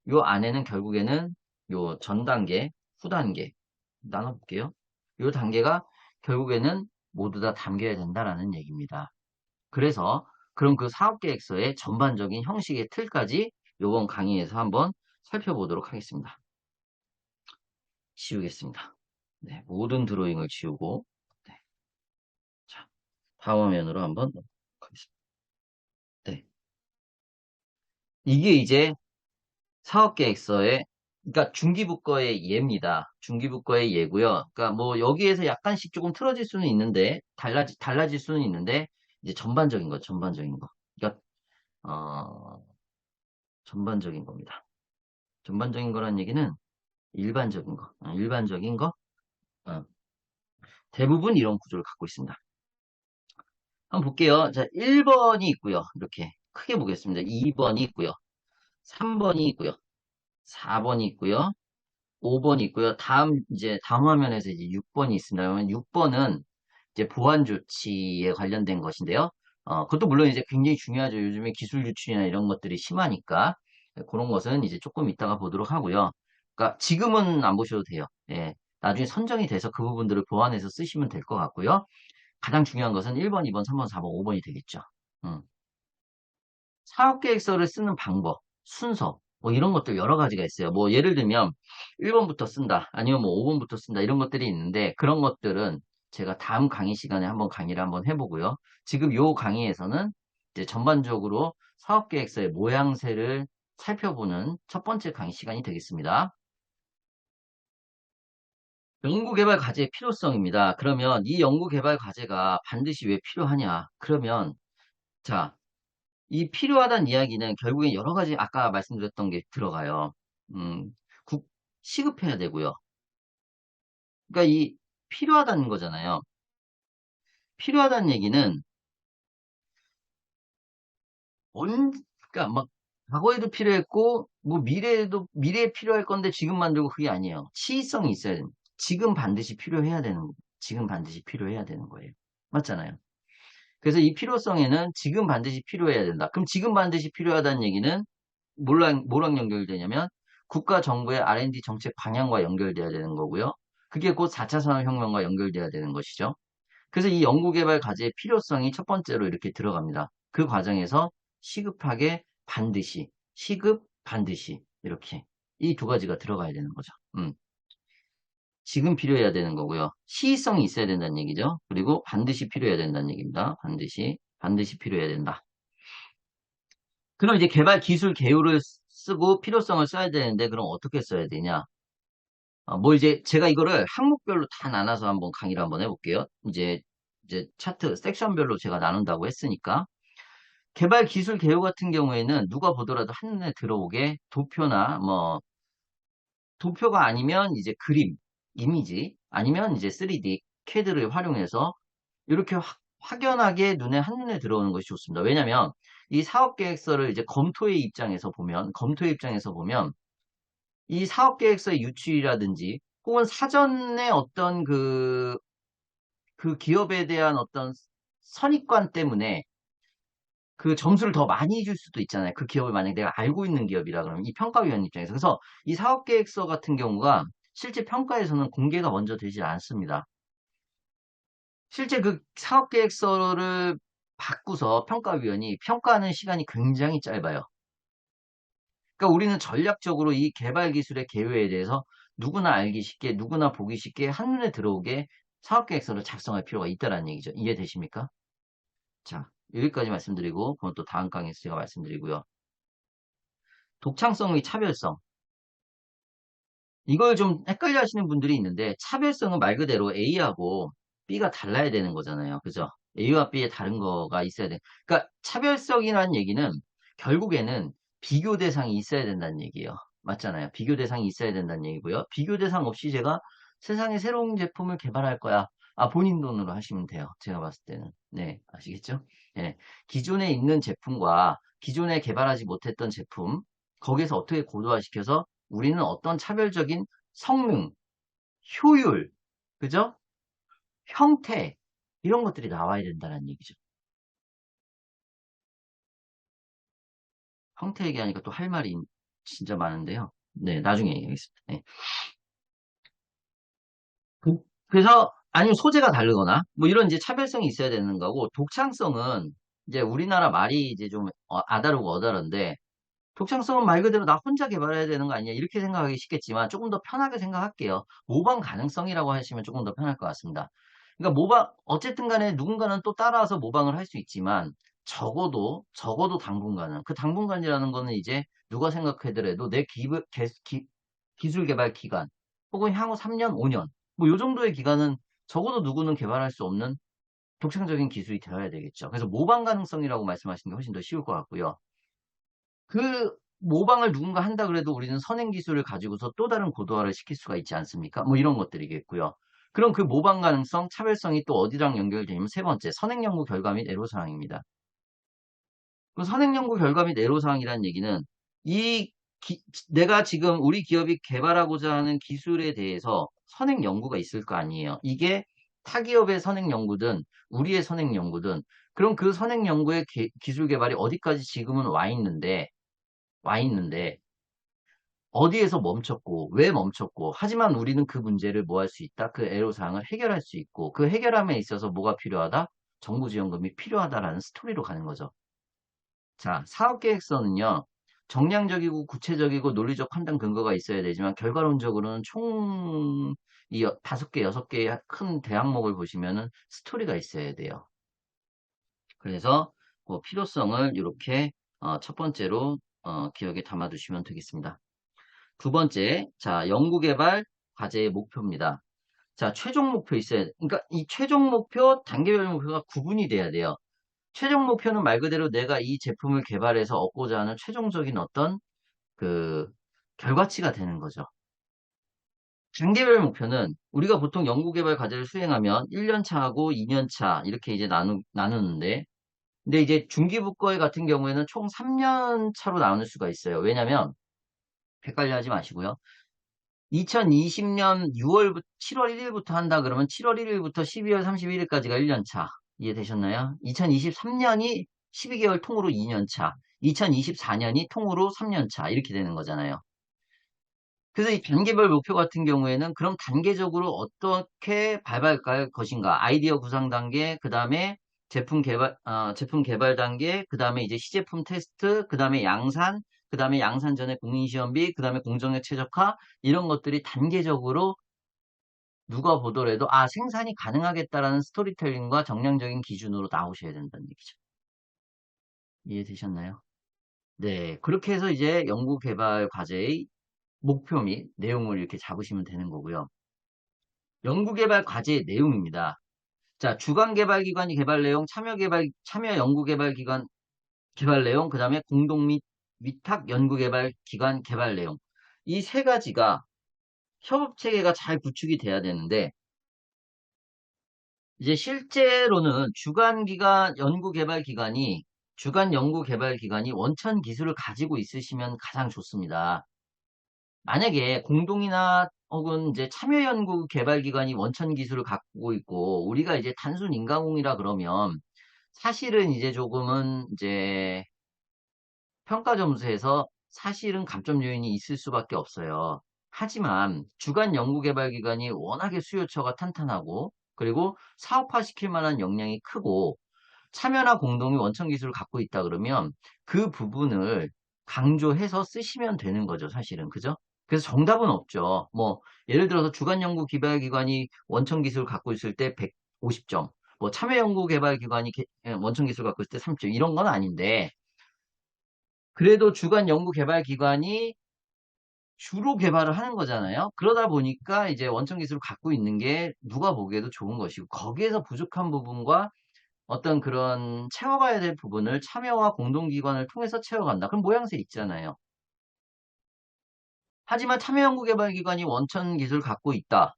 [SPEAKER 1] 요 안에는 결국에는 요 전 단계, 후 단계 나눠볼게요. 요 단계가 결국에는 모두 다 담겨야 된다라는 얘기입니다. 그래서 그럼 그 사업계획서의 전반적인 형식의 틀까지 요번 강의에서 한번 살펴보도록 하겠습니다. 지우겠습니다. 네, 모든 드로잉을 지우고 네, 자, 다음 화면으로 한번 가겠습니다. 네. 이게 이제 사업계획서의, 그러니까 중기부과의 예입니다. 중기부과의 예고요. 그러니까 뭐 여기에서 약간씩 조금 틀어질 수는 있는데, 달라질 수는 있는데, 이제 전반적인 거, 전반적인 거. 그러니까, 전반적인 겁니다. 전반적인 거란 얘기는 일반적인 거. 일반적인 거. 어, 대부분 이런 구조를 갖고 있습니다. 한번 볼게요. 자, 1번이 있고요. 이렇게 크게 보겠습니다. 2번이 있고요. 3번이 있고요. 4번이 있고요. 5번이 있고요. 다음 화면에서 이제 6번이 있습니다. 그러면 6번은 이제 보안 조치에 관련된 것인데요. 그것도 물론 이제 굉장히 중요하죠. 요즘에 기술 유출이나 이런 것들이 심하니까. 그런 것은 이제 조금 이따가 보도록 하고요. 그러니까 지금은 안 보셔도 돼요. 예. 나중에 선정이 돼서 그 부분들을 보완해서 쓰시면 될 것 같고요. 가장 중요한 것은 1번, 2번, 3번, 4번, 5번이 되겠죠. 음. 사업계획서를 쓰는 방법, 순서, 뭐 이런 것들 여러 가지가 있어요. 뭐 예를 들면 1번부터 쓴다, 아니면 뭐 5번부터 쓴다 이런 것들이 있는데 그런 것들은 제가 다음 강의 시간에 한번 강의를 한번 해보고요. 지금 요 강의에서는 이제 전반적으로 사업계획서의 모양새를 살펴보는 첫 번째 강의 시간이 되겠습니다. 연구개발 과제의 필요성입니다. 그러면 이 연구개발 과제가 반드시 왜 필요하냐? 그러면 자, 이 필요하다는 이야기는 결국엔 여러 가지 아까 말씀드렸던 게 들어가요. 음, 국, 시급해야 되고요. 그러니까 이 필요하다는 거잖아요. 필요하다는 얘기는 그러니까 막 과거에도 필요했고 뭐 미래에 필요할 건데 지금 만들고 그게 아니에요. 시의성이 있어야 됩니다. 지금 반드시 필요해야 되는 거. 지금 반드시 필요해야 되는 거예요. 맞잖아요. 그래서 이 필요성에는 지금 반드시 필요해야 된다. 그럼 지금 반드시 필요하다는 얘기는 뭐랑 연결되냐면 국가 정부의 R&D 정책 방향과 연결돼야 되는 거고요. 그게 곧 4차 산업혁명과 연결돼야 되는 것이죠. 그래서 이 연구개발 과제의 필요성이 첫 번째로 이렇게 들어갑니다. 그 과정에서 시급하게 반드시, 시급 반드시 이렇게 이 두 가지가 들어가야 되는 거죠. 지금 필요해야 되는 거고요. 시의성이 있어야 된다는 얘기죠. 그리고 반드시 필요해야 된다는 얘기입니다. 반드시 필요해야 된다. 그럼 이제 개발 기술 개요를 쓰고 필요성을 써야 되는데 그럼 어떻게 써야 되냐? 뭐 이제 제가 이거를 항목별로 다 나눠서 한번 강의를 한번 해볼게요. 이제 차트 섹션별로 제가 나눈다고 했으니까 개발 기술 개요 같은 경우에는 누가 보더라도 한눈에 들어오게 도표나 뭐 도표가 아니면 이제 그림, 이미지 아니면 이제 3D 캐드를 활용해서 이렇게 확연하게 한눈에 들어오는 것이 좋습니다. 왜냐하면 이 사업 계획서를 이제 검토의 입장에서 보면 이 사업 계획서의 유출이라든지 혹은 사전에 어떤 그 기업에 대한 어떤 선입관 때문에 그 점수를 더 많이 줄 수도 있잖아요. 그 기업을 만약에 내가 알고 있는 기업이라 그러면 이 평가위원 입장에서. 그래서 이 사업 계획서 같은 경우가 실제 평가에서는 공개가 먼저 되지 않습니다. 실제 그 사업 계획서를 받고서 평가위원이 평가하는 시간이 굉장히 짧아요. 그러니까 우리는 전략적으로 이 개발 기술의 개요에 대해서 누구나 알기 쉽게, 누구나 보기 쉽게 한눈에 들어오게 사업 계획서를 작성할 필요가 있다는 얘기죠. 이해되십니까? 자, 여기까지 말씀드리고, 그건 또 다음 강의에서 제가 말씀드리고요. 독창성 및 차별성. 이걸 좀 헷갈려 하시는 분들이 있는데, 차별성은 말 그대로 A하고 B가 달라야 되는 거잖아요. 그죠? A와 B에 다른 거가 있어야 돼. 그러니까 차별성이라는 얘기는 결국에는 비교 대상이 있어야 된다는 얘기예요. 맞잖아요. 비교 대상이 있어야 된다는 얘기고요. 비교 대상 없이 제가 세상에 새로운 제품을 개발할 거야. 본인 돈으로 하시면 돼요. 제가 봤을 때는. 네, 아시겠죠? 네. 기존에 있는 제품과 기존에 개발하지 못했던 제품, 거기에서 어떻게 고도화시켜서 우리는 어떤 차별적인 성능, 효율, 그죠? 형태, 이런 것들이 나와야 된다는 얘기죠. 형태 얘기하니까 또 할 말이 진짜 많은데요. 네, 나중에 얘기하겠습니다. 네. 그래서, 아니면 소재가 다르거나, 뭐 이런 이제 차별성이 있어야 되는 거고, 독창성은 이제 우리나라 말이 이제 좀 아다르고 어다른데, 독창성은 말 그대로 나 혼자 개발해야 되는 거 아니야? 이렇게 생각하기 쉽겠지만 조금 더 편하게 생각할게요. 모방 가능성이라고 하시면 조금 더 편할 것 같습니다. 그러니까 어쨌든 간에 누군가는 또 따라서 모방을 할 수 있지만 적어도 당분간은, 그 당분간이라는 거는 이제 누가 생각하더라도 내 기술 개발 기간, 혹은 향후 3년, 5년, 뭐 요 정도의 기간은 적어도 누구는 개발할 수 없는 독창적인 기술이 되어야 되겠죠. 그래서 모방 가능성이라고 말씀하시는 게 훨씬 더 쉬울 것 같고요. 그 모방을 누군가 한다 그래도 우리는 선행 기술을 가지고서 또 다른 고도화를 시킬 수가 있지 않습니까? 뭐 이런 것들이겠고요. 그럼 그 모방 가능성, 차별성이 또 어디랑 연결되냐면 세 번째, 선행 연구 결과 및 애로사항입니다. 그 선행 연구 결과 및 애로사항이라는 얘기는 이 내가 지금 우리 기업이 개발하고자 하는 기술에 대해서 선행 연구가 있을 거 아니에요. 이게 타 기업의 선행 연구든 우리의 선행 연구든 그럼 그 선행 연구의 기술 개발이 어디까지 지금은 와 있는데 어디에서 멈췄고 왜 멈췄고 하지만 우리는 그 문제를 뭐 할 수 있다? 그 애로사항을 해결할 수 있고 그 해결함에 있어서 뭐가 필요하다? 정부 지원금이 필요하다라는 스토리로 가는 거죠. 자, 사업계획서는요, 정량적이고 구체적이고 논리적 판단 근거가 있어야 되지만, 결과론적으로는 총, 이 5개, 6개의 큰 대항목을 보시면은 스토리가 있어야 돼요. 그래서, 그 필요성을 이렇게, 첫 번째로, 기억에 담아두시면 되겠습니다. 두 번째, 자, 연구개발 과제의 목표입니다. 자, 최종 목표 있어야 돼. 그러니까 이 최종 목표, 단계별 목표가 구분이 돼야 돼요. 최종 목표는 말 그대로 내가 이 제품을 개발해서 얻고자 하는 최종적인 어떤 그 결과치가 되는 거죠. 단계별 목표는 우리가 보통 연구개발 과제를 수행하면 1년 차하고 2년 차 이렇게 이제 나누는데 근데 이제 중기부과회 같은 경우에는 총 3년 차로 나눌 수가 있어요. 왜냐면 헷갈려 하지 마시고요. 2020년 7월 1일부터 한다 그러면 7월 1일부터 12월 31일까지가 1년 차. 이해되셨나요? 2023년이 12개월 통으로 2년 차. 2024년이 통으로 3년 차. 이렇게 되는 거잖아요. 그래서 이 단계별 목표 같은 경우에는 그럼 단계적으로 어떻게 밟아갈 것인가? 아이디어 구상 단계, 그 다음에 제품 개발 단계, 그 다음에 이제 시제품 테스트, 그 다음에 양산, 그 다음에 양산 전에 공인시험비, 그 다음에 공정력 최적화, 이런 것들이 단계적으로 누가 보더라도, 생산이 가능하겠다라는 스토리텔링과 정량적인 기준으로 나오셔야 된다는 얘기죠. 이해되셨나요? 네. 그렇게 해서 이제 연구개발 과제의 목표 및 내용을 이렇게 잡으시면 되는 거고요. 연구개발 과제의 내용입니다. 자, 주관개발기관이 개발 내용, 참여 연구개발기관 개발 내용, 그 다음에 공동 및 위탁 연구개발기관 개발 내용. 이 세 가지가 협업체계가 잘 구축이 돼야 되는데, 이제 실제로는 주간 연구개발기관이 원천 기술을 가지고 있으시면 가장 좋습니다. 만약에 공동이나 혹은 이제 참여연구개발기관이 원천 기술을 갖고 있고 우리가 이제 단순 인가공이라 그러면 사실은 이제 조금은 이제 평가 점수에서 사실은 감점 요인이 있을 수밖에 없어요. 하지만 주간 연구개발기관이 워낙에 수요처가 탄탄하고 그리고 사업화시킬 만한 역량이 크고 참여나 공동이 원천 기술을 갖고 있다 그러면 그 부분을 강조해서 쓰시면 되는 거죠, 사실은. 그죠? 그래서 정답은 없죠. 뭐, 예를 들어서 주간연구개발기관이 원천 기술을 갖고 있을 때 150점, 뭐, 참여연구개발기관이 원천 기술을 갖고 있을 때 3점, 이런 건 아닌데, 그래도 주간연구개발기관이 주로 개발을 하는 거잖아요. 그러다 보니까 이제 원천 기술을 갖고 있는 게 누가 보기에도 좋은 것이고, 거기에서 부족한 부분과 어떤 그런 채워가야 될 부분을 참여와 공동기관을 통해서 채워간다. 그럼 모양새 있잖아요. 하지만 참여연구개발기관이 원천 기술을 갖고 있다.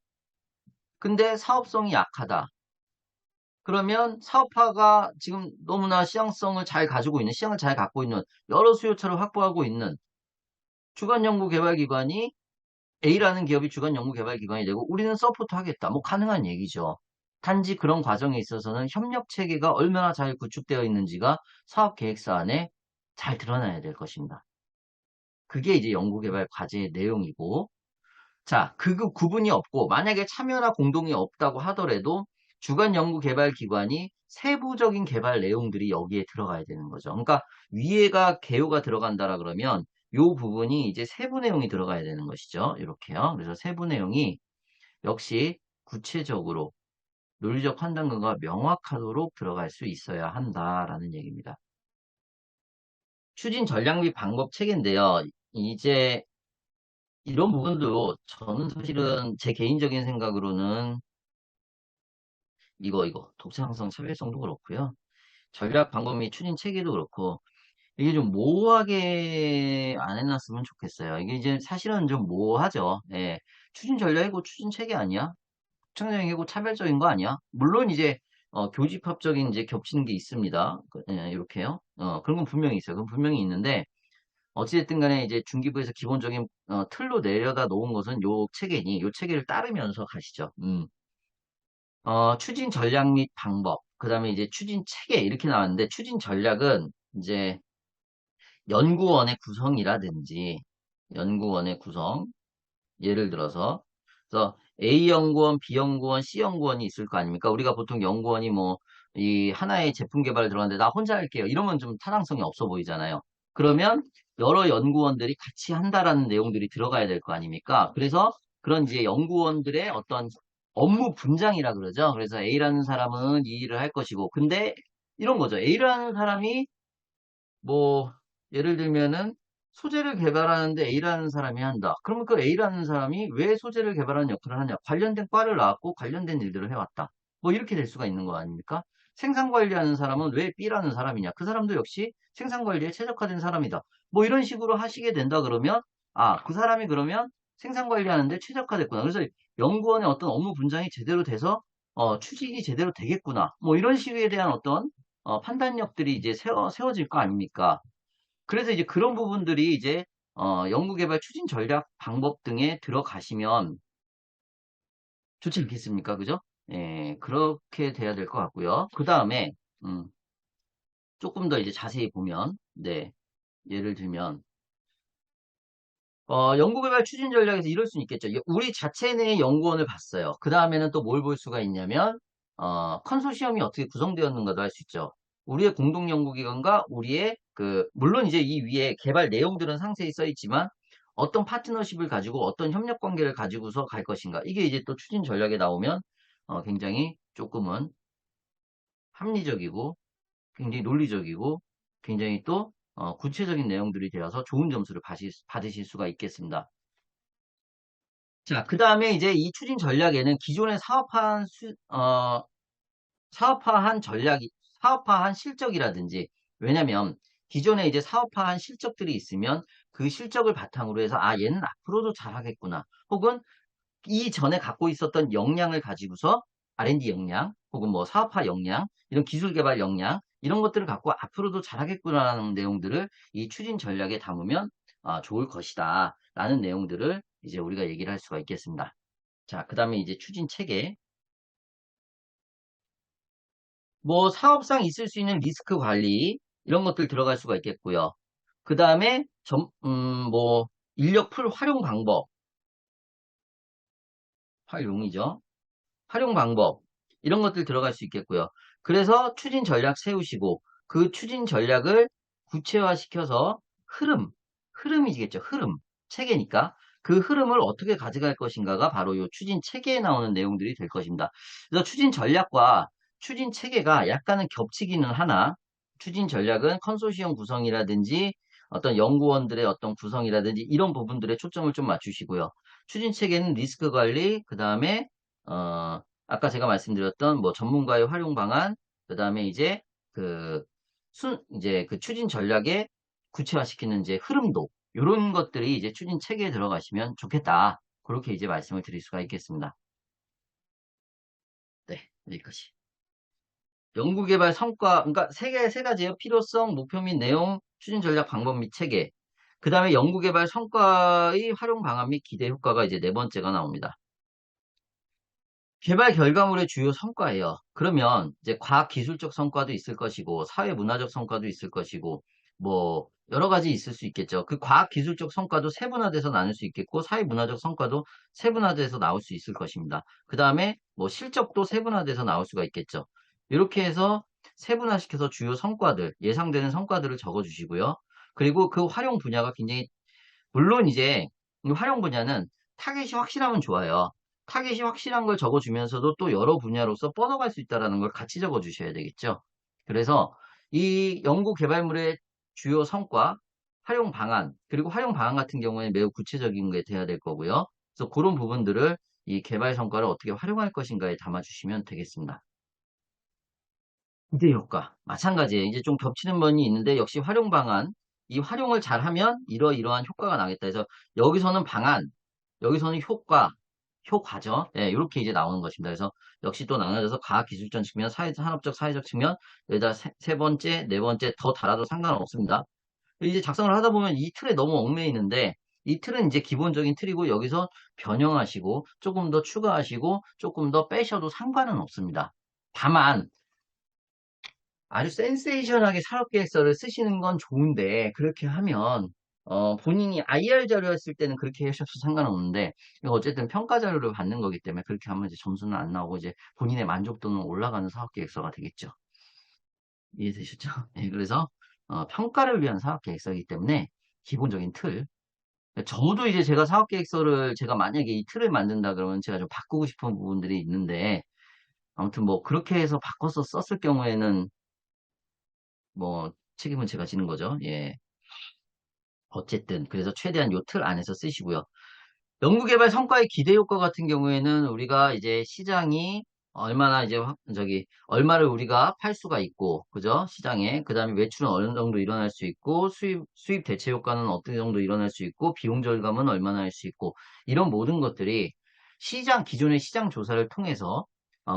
[SPEAKER 1] 근데 사업성이 약하다. 그러면 사업화가 지금 너무나 시장을 잘 갖고 있는 여러 수요처를 확보하고 있는 주간연구개발기관이 A라는 기업이 주간연구개발기관이 되고 우리는 서포트 하겠다. 뭐 가능한 얘기죠. 단지 그런 과정에 있어서는 협력 체계가 얼마나 잘 구축되어 있는지가 사업 계획서 안에 잘 드러나야 될 것입니다. 그게 이제 연구개발 과제의 내용이고, 자, 그 구분이 없고, 만약에 참여나 공동이 없다고 하더라도 주간 연구개발 기관이 세부적인 개발 내용들이 여기에 들어가야 되는 거죠. 그러니까 위에가 개요가 들어간다라 그러면 요 부분이 이제 세부 내용이 들어가야 되는 것이죠. 이렇게요. 그래서 세부 내용이 역시 구체적으로 논리적 판단근거가 명확하도록 들어갈 수 있어야 한다라는 얘기입니다. 추진 전략 및 방법 체계인데요. 이제 이런 부분도 저는 사실은 제 개인적인 생각으로는 독창성 차별성도 그렇고요. 전략 방법 및 추진 체계도 그렇고 이게 좀 모호하게 안 해놨으면 좋겠어요. 이게 이제 사실은 좀 모호하죠. 예. 추진 전략이고 추진 체계 아니야? 창작적이고 차별적인 거 아니야? 물론 이제 교집합적인 이제 겹치는 게 있습니다. 예, 이렇게요. 그런 건 분명히 있어요. 그건 분명히 있는데 어찌됐든 간에 이제 중기부에서 기본적인 틀로 내려다 놓은 것은 요 체계니 요 체계를 따르면서 가시죠. 추진 전략 및 방법, 그 다음에 이제 추진 체계 이렇게 나왔는데 추진 전략은 이제 연구원의 구성이라든지 연구원의 구성, 예를 들어서 그래서 A 연구원, B 연구원, C 연구원이 있을 거 아닙니까? 우리가 보통 연구원이 뭐 이 하나의 제품 개발을 들어갔는데 나 혼자 할게요. 이러면 좀 타당성이 없어 보이잖아요. 그러면 여러 연구원들이 같이 한다라는 내용들이 들어가야 될 거 아닙니까? 그래서 그런 이제 연구원들의 어떤 업무 분장이라 그러죠. 그래서 A라는 사람은 이 일을 할 것이고, 근데 이런 거죠. A라는 사람이 뭐 예를 들면은 소재를 개발하는데 A라는 사람이 한다. 그러면 그 A라는 사람이 왜 소재를 개발하는 역할을 하냐? 관련된 과를 나왔고 관련된 일들을 해왔다. 뭐 이렇게 될 수가 있는 거 아닙니까? 생산 관리하는 사람은 왜 B라는 사람이냐? 그 사람도 역시 생산 관리에 최적화된 사람이다. 뭐 이런 식으로 하시게 된다 그러면 그 사람이 그러면 생산 관리하는데 최적화됐구나. 그래서 연구원의 어떤 업무 분장이 제대로 돼서 추진이 제대로 되겠구나. 뭐 이런 식에 대한 어떤 판단력들이 이제 세워질 거 아닙니까? 그래서 이제 그런 부분들이 이제 연구개발 추진 전략 방법 등에 들어가시면 좋지 않겠습니까? 그죠? 예, 그렇게 돼야 될 것 같고요. 그 다음에 조금 더 이제 자세히 보면, 네, 예를 들면 연구개발 추진 전략에서 이럴 수는 있겠죠. 우리 자체 내의 연구원을 봤어요. 그 다음에는 또 뭘 볼 수가 있냐면, 컨소시엄이 어떻게 구성되었는가도 할 수 있죠. 우리의 공동연구기관과 우리의 물론 이제 이 위에 개발 내용들은 상세히 써 있지만, 어떤 파트너십을 가지고 어떤 협력 관계를 가지고서 갈 것인가. 이게 이제 또 추진 전략에 나오면, 굉장히 조금은 합리적이고, 굉장히 논리적이고, 굉장히 또, 구체적인 내용들이 되어서 좋은 점수를 받으실 수가 있겠습니다. 자, 그 다음에 이제 이 추진 전략에는 기존에 사업화한 전략이, 사업화한 실적이라든지, 왜냐면 기존에 이제 사업화한 실적들이 있으면 그 실적을 바탕으로 해서, 얘는 앞으로도 잘하겠구나. 혹은 이전에 갖고 있었던 역량을 가지고서 R&D 역량, 혹은 뭐 사업화 역량, 이런 기술 개발 역량, 이런 것들을 갖고 앞으로도 잘하겠구나라는 내용들을 이 추진 전략에 담으면 좋을 것이다. 라는 내용들을 이제 우리가 얘기를 할 수가 있겠습니다. 자, 그 다음에 이제 추진 체계. 뭐 사업상 있을 수 있는 리스크 관리, 이런 것들 들어갈 수가 있겠고요. 그 다음에 뭐 인력 풀 활용 방법, 활용이죠. 활용 방법 이런 것들 들어갈 수 있겠고요. 그래서 추진 전략 세우시고 그 추진 전략을 구체화시켜서 흐름이겠죠. 흐름, 체계니까 그 흐름을 어떻게 가져갈 것인가가 바로 이 추진 체계에 나오는 내용들이 될 것입니다. 그래서 추진 전략과 추진 체계가 약간은 겹치기는 하나 추진 전략은 컨소시엄 구성이라든지 어떤 연구원들의 어떤 구성이라든지 이런 부분들에 초점을 좀 맞추시고요. 추진 체계는 리스크 관리, 그 다음에 아까 제가 말씀드렸던 뭐 전문가의 활용 방안, 그 다음에 이제 그 이제 그 추진 전략에 구체화시키는 이제 흐름도, 이런 것들이 이제 추진 체계에 들어가시면 좋겠다. 그렇게 이제 말씀을 드릴 수가 있겠습니다. 네, 여기까지. 연구개발 성과, 그러니까 세 가지예요. 필요성, 목표 및 내용, 추진 전략 방법 및 체계. 그 다음에 연구개발 성과의 활용 방안 및 기대 효과가 이제 네 번째가 나옵니다. 개발 결과물의 주요 성과예요. 그러면 이제 과학 기술적 성과도 있을 것이고 사회 문화적 성과도 있을 것이고 뭐 여러 가지 있을 수 있겠죠. 그 과학 기술적 성과도 세분화돼서 나눌 수 있겠고 사회 문화적 성과도 세분화돼서 나올 수 있을 것입니다. 그 다음에 뭐 실적도 세분화돼서 나올 수가 있겠죠. 이렇게 해서 세분화시켜서 주요 성과들, 예상되는 성과들을 적어 주시고요. 그리고 그 활용 분야가 굉장히 물론 이제 이 활용 분야는 타겟이 확실하면 좋아요. 타겟이 확실한 걸 적어주면서도 또 여러 분야로서 뻗어갈 수 있다는 걸 같이 적어주셔야 되겠죠. 그래서 이 연구 개발물의 주요 성과, 활용 방안, 그리고 활용 방안 같은 경우에는 매우 구체적인 게 돼야 될 거고요. 그래서 그런 부분들을 이 개발 성과를 어떻게 활용할 것인가에 담아주시면 되겠습니다. 기대 효과. 마찬가지예요. 이제 좀 겹치는 면이 있는데 역시 활용 방안. 이 활용을 잘하면 이러이러한 효과가 나겠다. 그래서 여기서는 방안, 여기서는 효과, 효과죠. 예, 이렇게 이제 나오는 것입니다. 그래서 역시 또 나눠져서 과학기술적 측면, 산업적, 사회적 측면, 여기다 세 번째, 네 번째 더 달아도 상관없습니다. 이제 작성을 하다 보면 이 틀에 너무 얽매이는데 이 틀은 이제 기본적인 틀이고 여기서 변형하시고 조금 더 추가하시고 조금 더 빼셔도 상관은 없습니다. 다만 아주 센세이션하게 산업계획서를 쓰시는 건 좋은데 그렇게 하면 본인이 IR 자료였을 때는 그렇게 하셔도 상관없는데 이거 어쨌든 평가 자료를 받는 거기 때문에 그렇게 하면 이제 점수는 안 나오고 이제 본인의 만족도는 올라가는 사업계획서가 되겠죠. 이해되셨죠? 네, 그래서 평가를 위한 사업계획서이기 때문에 기본적인 틀. 저도 이제 제가 사업계획서를 제가 만약에 이 틀을 만든다 그러면 제가 좀 바꾸고 싶은 부분들이 있는데 아무튼 뭐 그렇게 해서 바꿔서 썼을 경우에는 뭐 책임은 제가 지는 거죠. 예. 어쨌든 그래서 최대한 요 틀 안에서 쓰시고요. 연구개발 성과의 기대 효과 같은 경우에는 우리가 이제 시장이 얼마나 이제 얼마를 우리가 팔 수가 있고 그죠? 시장에 그다음에 매출은 어느 정도 일어날 수 있고 수입 대체 효과는 어느 정도 일어날 수 있고 비용 절감은 얼마나 할 수 있고 이런 모든 것들이 기존의 시장 조사를 통해서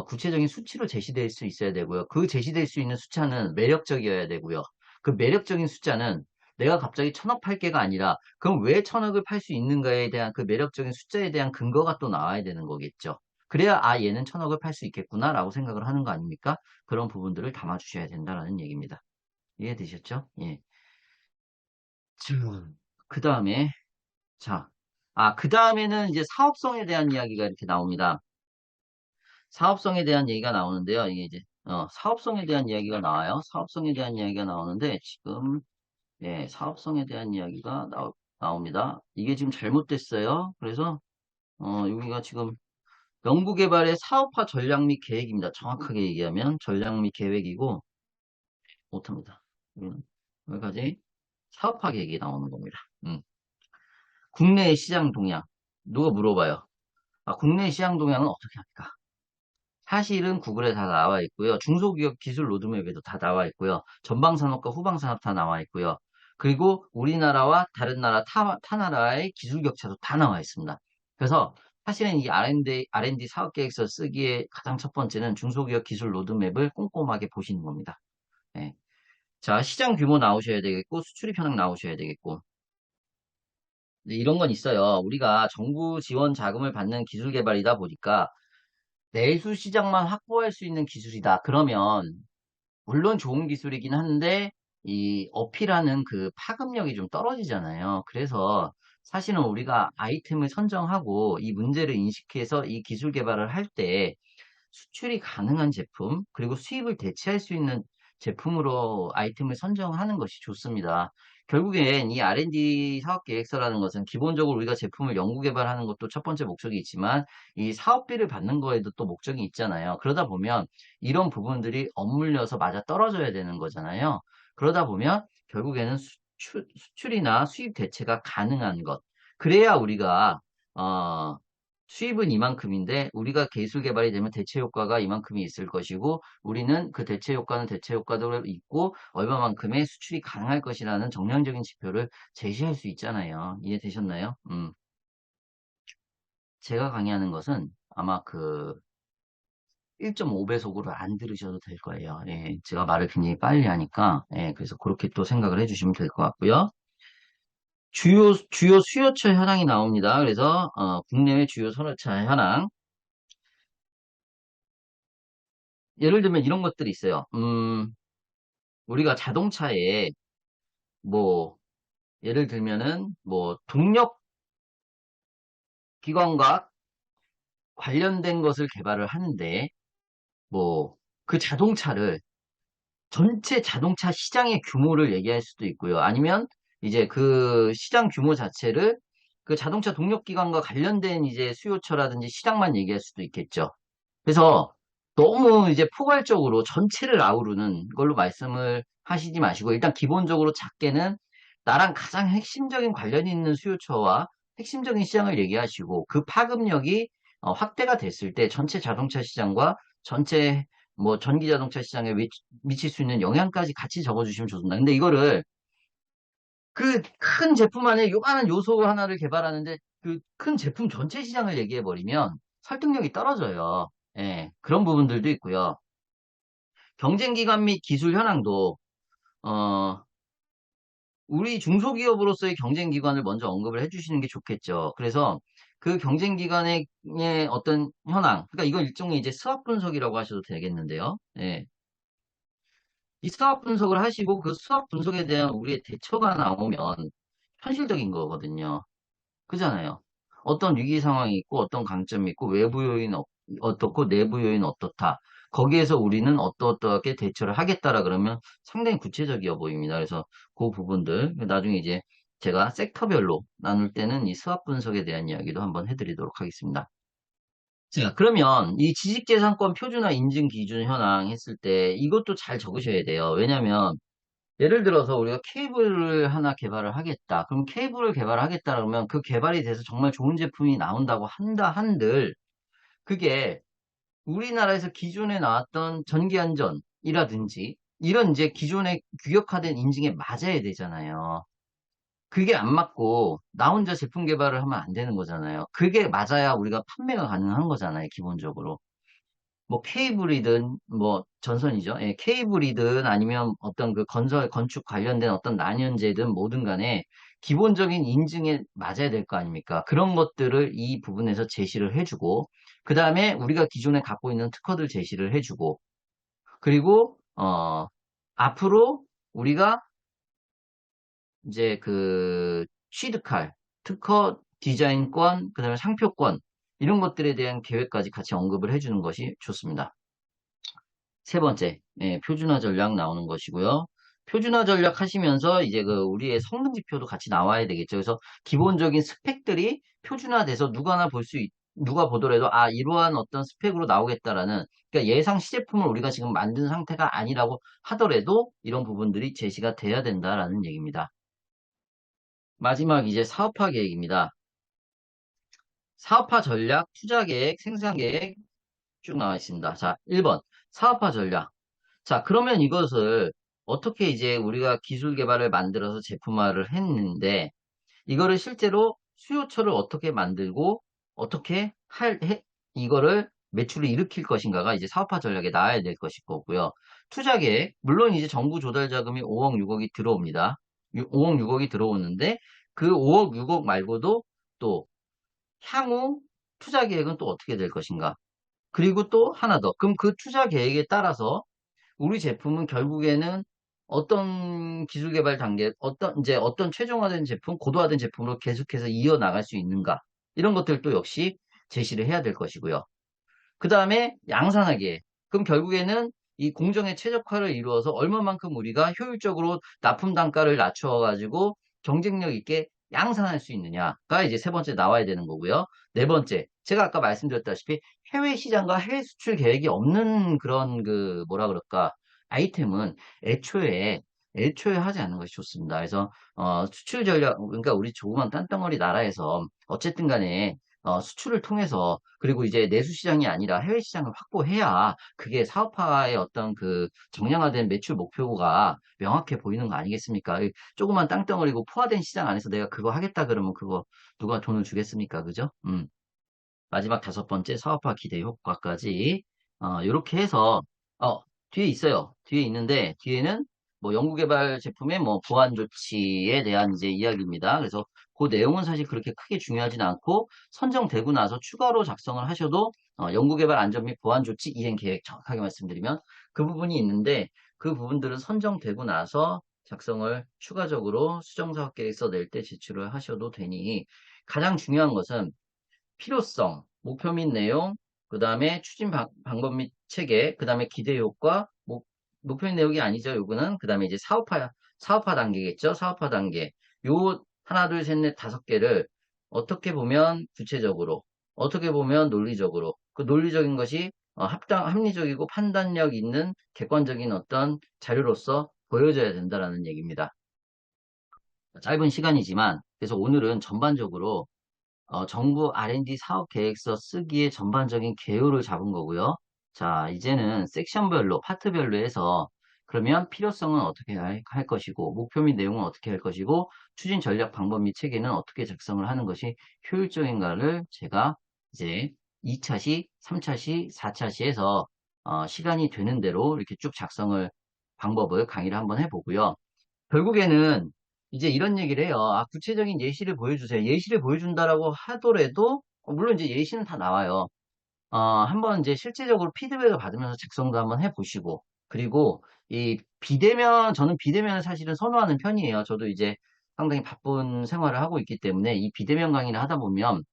[SPEAKER 1] 구체적인 수치로 제시될 수 있어야 되고요. 그 제시될 수 있는 숫자는 매력적이어야 되고요. 그 매력적인 숫자는 내가 갑자기 1,000억 팔 게가 아니라 그럼 왜 1,000억을 팔 수 있는가에 대한 그 매력적인 숫자에 대한 근거가 또 나와야 되는 거겠죠. 그래야 얘는 1,000억을 팔 수 있겠구나라고 생각을 하는 거 아닙니까? 그런 부분들을 담아주셔야 된다라는 얘기입니다. 이해되셨죠? 예. 그 다음에 자, 그 다음에는 이제 사업성에 대한 이야기가 이렇게 나옵니다. 사업성에 대한 얘기가 나오는데요. 이게 이제 사업성에 대한 이야기가 나와요. 사업성에 대한 이야기가 나오는데 지금 예, 사업성에 대한 이야기가 나옵니다. 이게 지금 잘못됐어요. 그래서 여기가 지금 연구개발의 사업화 전략 및 계획입니다. 정확하게 얘기하면 전략 및 계획이고 못합니다. 여기까지 사업화 계획이 나오는 겁니다. 국내의 시장 동향 누가 물어봐요. 국내 시장 동향은 어떻게 합니까? 사실은 구글에 다 나와 있고요. 중소기업 기술 로드맵에도 다 나와 있고요. 전방산업과 후방산업 다 나와 있고요. 그리고 우리나라와 다른 나라, 타 나라의 기술 격차도 다 나와 있습니다. 그래서 사실은 이 R&D 사업계획서 쓰기에 가장 첫 번째는 중소기업 기술 로드맵을 꼼꼼하게 보시는 겁니다. 네. 자, 시장 규모 나오셔야 되겠고, 수출입 현황 나오셔야 되겠고, 네, 이런 건 있어요. 우리가 정부 지원 자금을 받는 기술 개발이다 보니까 내수 시장만 확보할 수 있는 기술이다. 그러면 물론 좋은 기술이긴 한데 이 어필하는 그 파급력이 좀 떨어지잖아요. 그래서 사실은 우리가 아이템을 선정하고 이 문제를 인식해서 이 기술 개발을 할 때 수출이 가능한 제품, 그리고 수입을 대체할 수 있는 제품으로 아이템을 선정하는 것이 좋습니다. 결국엔 이 R&D 사업 계획서라는 것은 기본적으로 우리가 제품을 연구 개발하는 것도 첫 번째 목적이 있지만 이 사업비를 받는 거에도 또 목적이 있잖아요. 그러다 보면 이런 부분들이 엇물려서 맞아 떨어져야 되는 거잖아요. 그러다 보면 결국에는 수출이나 수입 대체가 가능한 것. 그래야 우리가 수입은 이만큼인데 우리가 기술 개발이 되면 대체 효과가 이만큼이 있을 것이고 우리는 그 대체 효과는 대체 효과도 있고 얼마만큼의 수출이 가능할 것이라는 정량적인 지표를 제시할 수 있잖아요. 이해되셨나요? 제가 강의하는 것은 아마 그 1.5배속으로 안 들으셔도 될 거예요. 예, 제가 말을 굉장히 빨리 하니까 예, 그래서 그렇게 또 생각을 해주시면 될 것 같고요. 주요 수요처 현황이 나옵니다. 그래서 국내외 주요 수요처 현황 예를 들면 이런 것들이 있어요. 우리가 자동차에 뭐 예를 들면은 뭐 동력 기관과 관련된 것을 개발을 하는데 뭐 그 자동차를 전체 자동차 시장의 규모를 얘기할 수도 있고요. 아니면 이제 그 시장 규모 자체를 그 자동차 동력 기관과 관련된 이제 수요처라든지 시장만 얘기할 수도 있겠죠. 그래서 너무 이제 포괄적으로 전체를 아우르는 걸로 말씀을 하시지 마시고 일단 기본적으로 작게는 나랑 가장 핵심적인 관련이 있는 수요처와 핵심적인 시장을 얘기하시고 그 파급력이 확대가 됐을 때 전체 자동차 시장과 전체 뭐 전기자동차 시장에 미칠 수 있는 영향까지 같이 적어주시면 좋습니다. 근데 이거를 그 큰 제품 안에 요만한 요소 하나를 개발하는데 그 큰 제품 전체 시장을 얘기해 버리면 설득력이 떨어져요. 예, 그런 부분들도 있고요. 경쟁 기관 및 기술 현황도 어, 우리 중소기업으로서의 경쟁 기관을 먼저 언급을 해주시는 게 좋겠죠. 그래서 그 경쟁 기관의 어떤 현황, 그러니까 이건 일종의 이제 수학 분석이라고 하셔도 되겠는데요. 예. 이 수학 분석을 하시고 그 수학 분석에 대한 우리의 대처가 나오면 현실적인 거거든요. 그잖아요. 어떤 위기 상황이 있고 어떤 강점이 있고 외부 요인 어떻고 내부 요인 어떻다. 거기에서 우리는 어떠어떻게 대처를 하겠다라 그러면 상당히 구체적이어 보입니다. 그래서 그 부분들 나중에 이제 제가 섹터별로 나눌 때는 이 수학 분석에 대한 이야기도 한번 해드리도록 하겠습니다. 자, 그러면 이 지식재산권 표준화 인증 기준 현황 했을 때 이것도 잘 적으셔야 돼요. 왜냐면 예를 들어서 우리가 케이블을 하나 개발을 하겠다. 그럼 케이블을 개발하겠다 그러면 그 개발이 돼서 정말 좋은 제품이 나온다고 한다 한들 그게 우리나라에서 기존에 나왔던 전기안전이라든지 이런 이제 기존에 규격화된 인증에 맞아야 되잖아요. 그게 안 맞고 나 혼자 제품 개발을 하면 안 되는 거잖아요. 그게 맞아야 우리가 판매가 가능한 거잖아요, 기본적으로. 뭐 케이블이든 뭐 전선이죠. 예, 케이블이든 아니면 어떤 그 건설 건축 관련된 어떤 난연제든 뭐든 간에 기본적인 인증에 맞아야 될 거 아닙니까? 그런 것들을 이 부분에서 제시를 해주고 그 다음에 우리가 기존에 갖고 있는 특허들 제시를 해주고 그리고 앞으로 우리가 이제 그 취득할 특허 디자인권 그다음에 상표권 이런 것들에 대한 계획까지 같이 언급을 해주는 것이 좋습니다. 세 번째, 예, 표준화 전략 나오는 것이고요. 표준화 전략 하시면서 이제 그 우리의 성능 지표도 같이 나와야 되겠죠. 그래서 기본적인 스펙들이 표준화돼서 누가 보더라도 아, 이러한 어떤 스펙으로 나오겠다라는 그러니까 예상 시제품을 우리가 지금 만든 상태가 아니라고 하더라도 이런 부분들이 제시가 돼야 된다라는 얘기입니다. 마지막 이제 사업화 계획입니다. 사업화 전략, 투자 계획, 생산 계획 쭉 나와 있습니다. 자, 1번 사업화 전략. 자, 그러면 이것을 어떻게 이제 우리가 기술 개발을 만들어서 제품화를 했는데, 이거를 실제로 수요처를 어떻게 만들고, 어떻게 이거를 매출을 일으킬 것인가가 이제 사업화 전략에 나와야 될 것일 거고요. 투자 계획, 물론 이제 정부 조달 자금이 5억, 6억이 들어옵니다. 5억, 6억이 들어오는데, 그 5억, 6억 말고도 또 향후 투자 계획은 또 어떻게 될 것인가. 그리고 또 하나 더. 그럼 그 투자 계획에 따라서 우리 제품은 결국에는 어떤 기술 개발 단계, 이제 어떤 최종화된 제품, 고도화된 제품으로 계속해서 이어나갈 수 있는가. 이런 것들도 역시 제시를 해야 될 것이고요. 그 다음에 양산하게. 그럼 결국에는 이 공정의 최적화를 이루어서 얼마만큼 우리가 효율적으로 납품 단가를 낮춰가지고 경쟁력 있게 양산할 수 있느냐가 이제 세 번째 나와야 되는 거고요. 네 번째, 제가 아까 말씀드렸다시피 해외 시장과 해외 수출 계획이 없는 그런 그 뭐라 그럴까 아이템은 애초에 애초에 하지 않는 것이 좋습니다. 그래서 수출 전략 그러니까 우리 조그만 딴덩어리 나라에서 어쨌든 간에 수출을 통해서 그리고 이제 내수 시장이 아니라 해외 시장을 확보해야 그게 사업화의 어떤 그 정량화된 매출 목표가 명확해 보이는 거 아니겠습니까? 이 조그만 땅덩어리고 포화된 시장 안에서 내가 그거 하겠다 그러면 그거 누가 돈을 주겠습니까? 그죠? 마지막 다섯 번째 사업화 기대 효과까지 이렇게 해서 뒤에 있어요. 뒤에 있는데 뒤에는 뭐 연구개발 제품의 뭐 보안 조치에 대한 이제 이야기입니다. 그래서 그 내용은 사실 그렇게 크게 중요하진 않고 선정되고 나서 추가로 작성을 하셔도 연구개발 안전 및 보안 조치 이행 계획 정확하게 말씀드리면 그 부분이 있는데 그 부분들은 선정되고 나서 작성을 추가적으로 수정사업 계획서 낼 때 제출을 하셔도 되니 가장 중요한 것은 필요성, 목표 및 내용, 그 다음에 추진 방법 및 체계, 그 다음에 기대 효과, 목표 및 내용이 아니죠. 요거는 그 다음에 이제 사업화 단계겠죠. 사업화 단계. 요 하나, 둘, 셋, 넷, 다섯 개를 어떻게 보면 구체적으로, 어떻게 보면 논리적으로, 그 논리적인 것이 합리적이고 판단력 있는 객관적인 어떤 자료로서 보여져야 된다라는 얘기입니다. 짧은 시간이지만, 그래서 오늘은 전반적으로 정부 R&D 사업 계획서 쓰기의 전반적인 개요를 잡은 거고요. 자, 이제는 섹션별로, 파트별로 해서 그러면 필요성은 어떻게 할 것이고, 목표 및 내용은 어떻게 할 것이고, 추진 전략 방법 및 체계는 어떻게 작성을 하는 것이 효율적인가를 제가 이제 2차 시, 3차 시, 4차 시에서 시간이 되는 대로 이렇게 쭉 작성을 방법을 강의를 한번 해보고요. 결국에는 이제 이런 얘기를 해요. 아, 구체적인 예시를 보여주세요. 예시를 보여준다라고 하더라도, 물론 이제 예시는 다 나와요. 한번 이제 실제적으로 피드백을 받으면서 작성도 한번 해보시고, 그리고 이 비대면, 저는 비대면을 사실은 선호하는 편이에요. 저도 이제 상당히 바쁜 생활을 하고 있기 때문에 이 비대면 강의를 하다 보면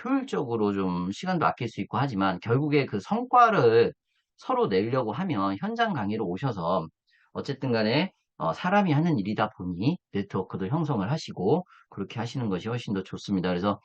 [SPEAKER 1] 효율적으로 좀 시간도 아낄 수 있고 하지만 결국에 그 성과를 서로 내려고 하면 현장 강의로 오셔서 어쨌든 간에 사람이 하는 일이다 보니 네트워크도 형성을 하시고 그렇게 하시는 것이 훨씬 더 좋습니다. 그래서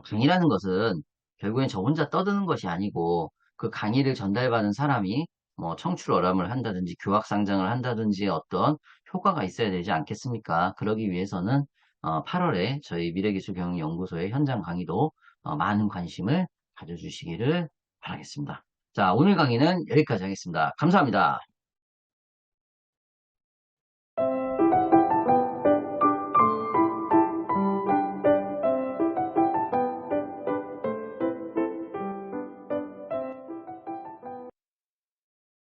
[SPEAKER 1] 강의라는 것은 결국엔 저 혼자 떠드는 것이 아니고 그 강의를 전달받은 사람이 뭐 청출어람을 한다든지 교학상장을 한다든지 어떤 효과가 있어야 되지 않겠습니까? 그러기 위해서는 8월에 저희 미래기술경영연구소의 현장 강의도 많은 관심을 가져주시기를 바라겠습니다. 자, 오늘 강의는 여기까지 하겠습니다. 감사합니다.